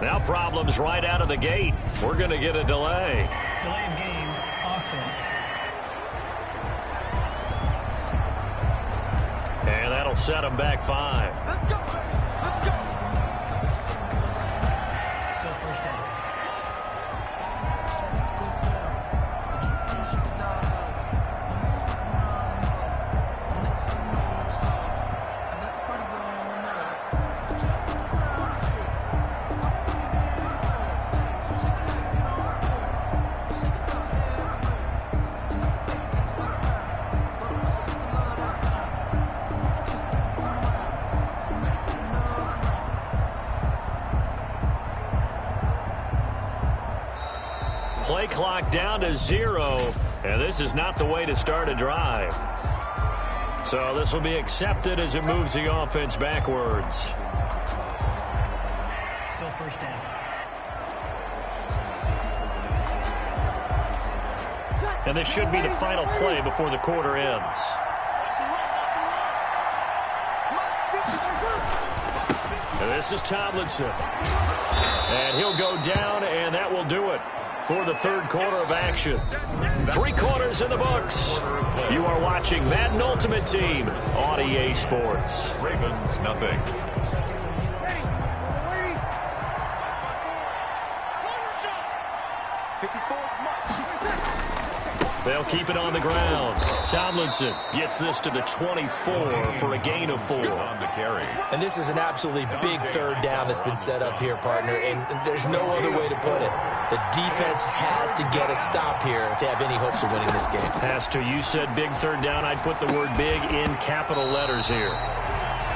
Speaker 2: Now problems right out of the gate. We're going to get a delay.
Speaker 5: Delay of game, offense.
Speaker 2: And that'll set them back 5.
Speaker 5: Let's go. Still first down.
Speaker 2: Play clock down to 0. And this is not the way to start a drive. So this will be accepted as it moves the offense backwards.
Speaker 5: Still first down.
Speaker 2: And this should be the final play before the quarter ends. And this is Tomlinson. And he'll go down, and that will do it for the third quarter of action. 3 quarters in the books. You are watching Madden Ultimate Team on EA Sports.
Speaker 3: Ravens, nothing.
Speaker 2: They'll keep it on the ground. Tomlinson gets this to the 24 for a gain of 4.
Speaker 3: On the carry.
Speaker 4: And this is an absolutely big third down that's been set up here, partner, and there's no other way to put it. The defense has to get a stop here if they have any hopes of winning this game.
Speaker 2: Pastor, you said big third down. I'd put the word big in capital letters here.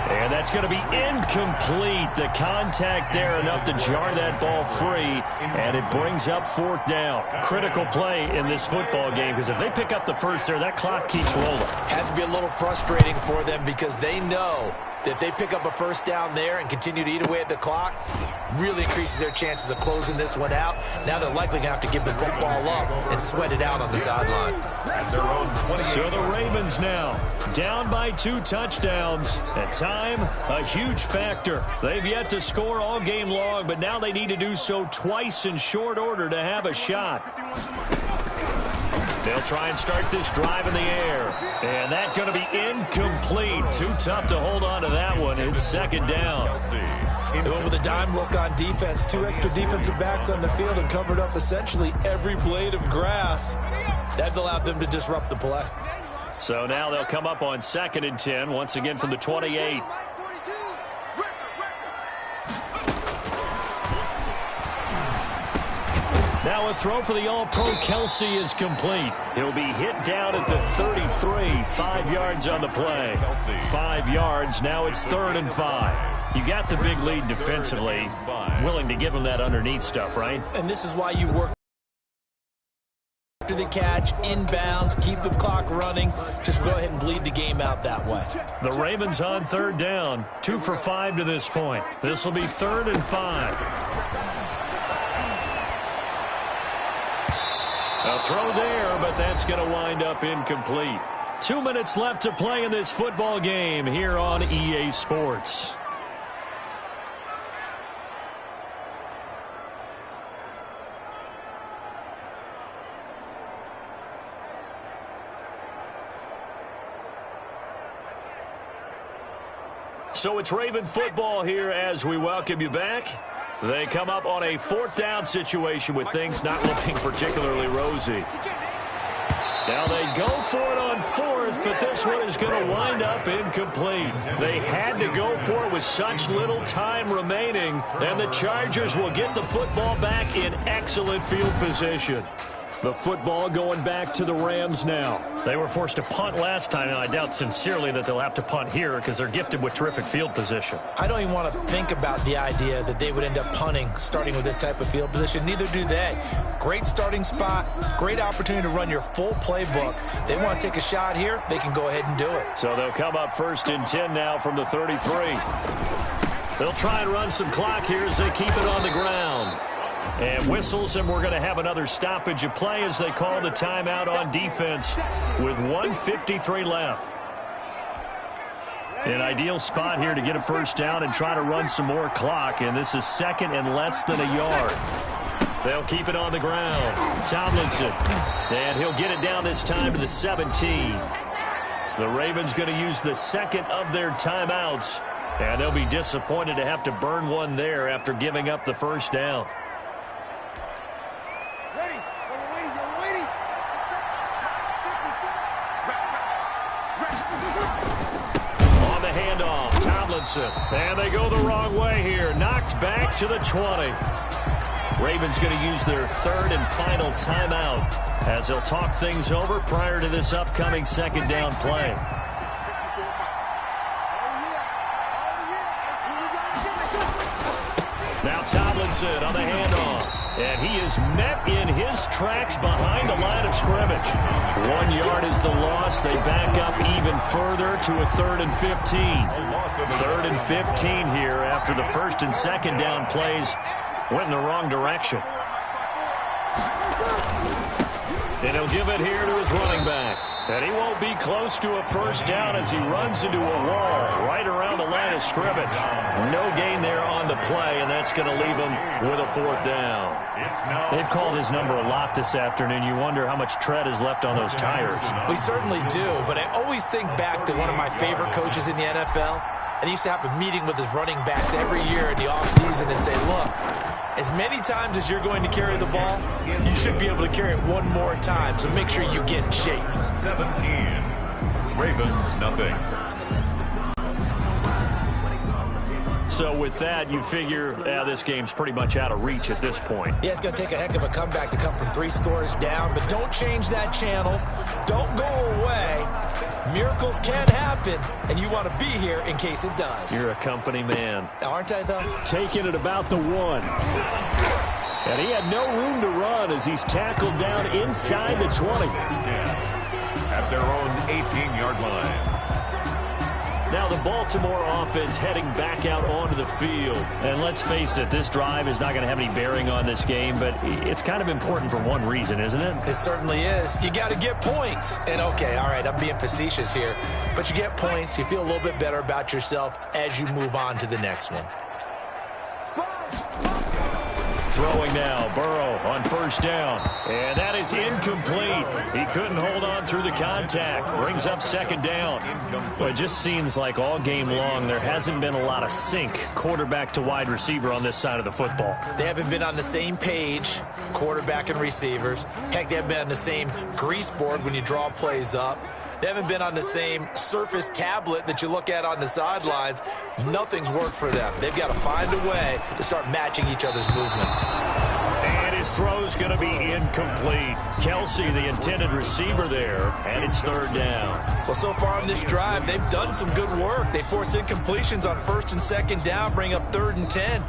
Speaker 2: And that's going to be incomplete. The contact there enough to jar that ball free, and it brings up 4th down. Critical play in this football game, because if they pick up the first there, that clock keeps rolling.
Speaker 4: Has to be a little frustrating for them because they know that if they pick up a first down there and continue to eat away at the clock, really increases their chances of closing this one out. Now they're likely going to have to give the football up and sweat it out on the sideline.
Speaker 2: So the Ravens now down by 2 touchdowns. At time, a huge factor. They've yet to score all game long, but now they need to do so twice in short order to have a shot. They'll try and start this drive in the air. And that's going to be incomplete. Too tough to hold on to that one. It's 2nd down.
Speaker 4: They went with a dime look on defense. 2 extra defensive backs on the field and covered up essentially every blade of grass. That allowed them to disrupt the play.
Speaker 2: So now they'll come up on 2nd and 10, once again from the 28. Now a throw for the All-Pro Kelsey is complete. He'll be hit down at the 33, 5 yards on the play. 5 yards, now it's 3rd and 5. You got the big lead defensively. Willing to give him that underneath stuff, right?
Speaker 4: And this is why you work after the catch, inbounds, keep the clock running. Just go ahead and bleed the game out that way.
Speaker 2: The Ravens on 3rd down. 2 for 5 to this point. This will be 3rd and 5. A throw there, but that's going to wind up incomplete. 2 minutes left to play in this football game here on EA Sports. So it's Raven football here as we welcome you back. They come up on a 4th down situation with things not looking particularly rosy. Now they go for it on 4th, but this one is going to wind up incomplete. They had to go for it with such little time remaining, and the Chargers will get the football back in excellent field position. The football going back to the Rams now. They were forced to punt last time, and I doubt sincerely that they'll have to punt here because they're gifted with terrific field position.
Speaker 4: I don't even want to think about the idea that they would end up punting starting with this type of field position. Neither do they. Great starting spot, great opportunity to run your full playbook. If they want to take a shot here, they can go ahead and do it.
Speaker 2: So they'll come up 1st and 10 now from the 33. They'll try and run some clock here as they keep it on the ground. And whistles, and we're going to have another stoppage of play as they call the timeout on defense with 1:53 left. An ideal spot here to get a first down and try to run some more clock, and this is 2nd and less than a yard. They'll keep it on the ground. Tomlinson, and he'll get it down this time to the 17. The Ravens going to use the 2nd of their timeouts, and they'll be disappointed to have to burn one there after giving up the first down. And they go the wrong way here. Knocked back to the 20. Ravens going to use their 3rd and final timeout as they'll talk things over prior to this upcoming 2nd down play. Now Tomlinson on the handoff. And he is met in his tracks behind the line of scrimmage. 1 yard is the loss. They back up even further to a 3rd and 15. 3rd and 15 here after the 1st and 2nd down plays went in the wrong direction. And he'll give it here to his running back. And he won't be close to a 1st down as he runs into a wall right around the line of scrimmage. No gain there on the play, and that's going to leave him with a 4th down. They've called his number a lot this afternoon. You wonder how much tread is left on those tires.
Speaker 4: We certainly do, but I always think back to one of my favorite coaches in the NFL. And he used to have a meeting with his running backs every year in the offseason and say, look, as many times as you're going to carry the ball, you should be able to carry it one more time, so make sure you get in shape.
Speaker 3: 17. Ravens, nothing.
Speaker 2: So with that, you figure this game's pretty much out of reach at this point.
Speaker 4: Yeah, it's going to take a heck of a comeback to come from 3 scores down, but don't change that channel. Don't go away. Miracles can happen, and you want to be here in case it does.
Speaker 2: You're a company man.
Speaker 4: Aren't I, though?
Speaker 2: Taking it about the 1. And he had no room to run as he's tackled down inside the 20.
Speaker 3: At their own 18-yard line.
Speaker 2: Now the Baltimore offense heading back out onto the field. And let's face it, this drive is not going to have any bearing on this game, but it's kind of important for one reason, isn't it?
Speaker 4: It certainly is. You got to get points. And okay, all right, I'm being facetious here, but you get points, you feel a little bit better about yourself as you move on to the next one.
Speaker 2: Throwing now, Burrow on 1st down. And that is incomplete. He couldn't hold on through the contact. Brings up 2nd down. Well, it just seems like all game long there hasn't been a lot of sync quarterback to wide receiver on this side of the football.
Speaker 4: They haven't been on the same page, quarterback and receivers. Heck, they haven't been on the same grease board when you draw plays up. They haven't been on the same Surface tablet that you look at on the sidelines. Nothing's worked for them. They've got to find a way to start matching each other's movements.
Speaker 2: And his throw's going to be incomplete. Kelsey, the intended receiver there, and it's 3rd down.
Speaker 4: Well, so far on this drive, they've done some good work. They force incompletions on 1st and 2nd down, bring up 3rd and 10.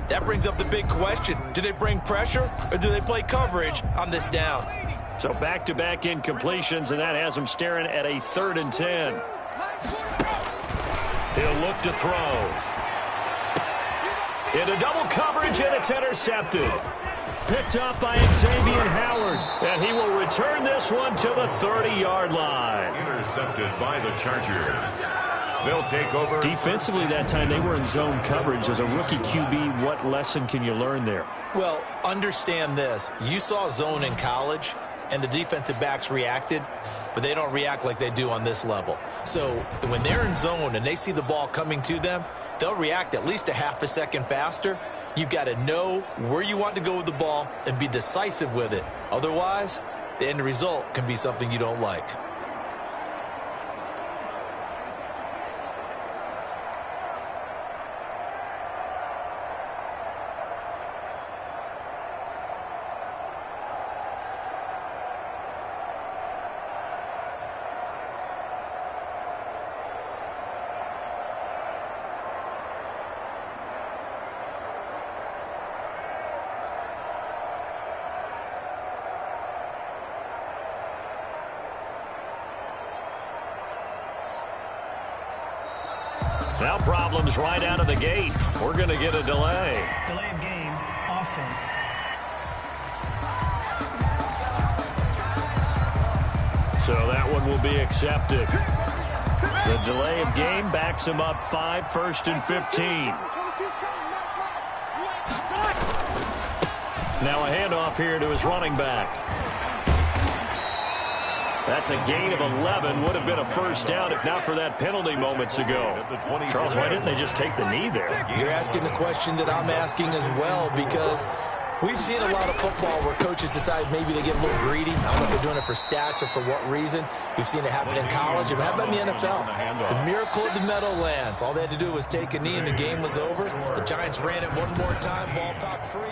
Speaker 4: That brings up the big question. Do they bring pressure or do they play coverage on this down?
Speaker 2: So back-to-back incompletions, and that has him staring at a 3rd and 10. He'll look to throw. Into double coverage, and it's intercepted. Picked up by Xavier Howard, and he will return this one to the 30-yard line.
Speaker 3: Intercepted by the Chargers. They'll take over.
Speaker 2: Defensively that time, they were in zone coverage. As a rookie QB, what lesson can you learn there?
Speaker 4: Well, understand this. You saw zone in college, and the defensive backs reacted, but they don't react like they do on this level. So when they're in zone and they see the ball coming to them, they'll react at least a half a second faster. You've got to know where you want to go with the ball and be decisive with it. Otherwise, the end result can be something you don't like.
Speaker 2: Now problems right out of the gate. We're going to get a delay.
Speaker 5: Delay of game, offense.
Speaker 2: So that one will be accepted. The delay of game backs him up 5, 1st and 15. Now a handoff here to his running back. That's a gain of 11. Would have been a 1st down if not for that penalty moments ago. Charles, why didn't they just take the knee there?
Speaker 4: You're asking the question that I'm asking as well, because we've seen a lot of football where coaches decide maybe they get a little greedy. I don't know if they're doing it for stats or for what reason. We've seen it happen in college. And how about in the NFL? The miracle of the Meadowlands. All they had to do was take a knee and the game was over. The Giants ran it one more time. Ball popped free.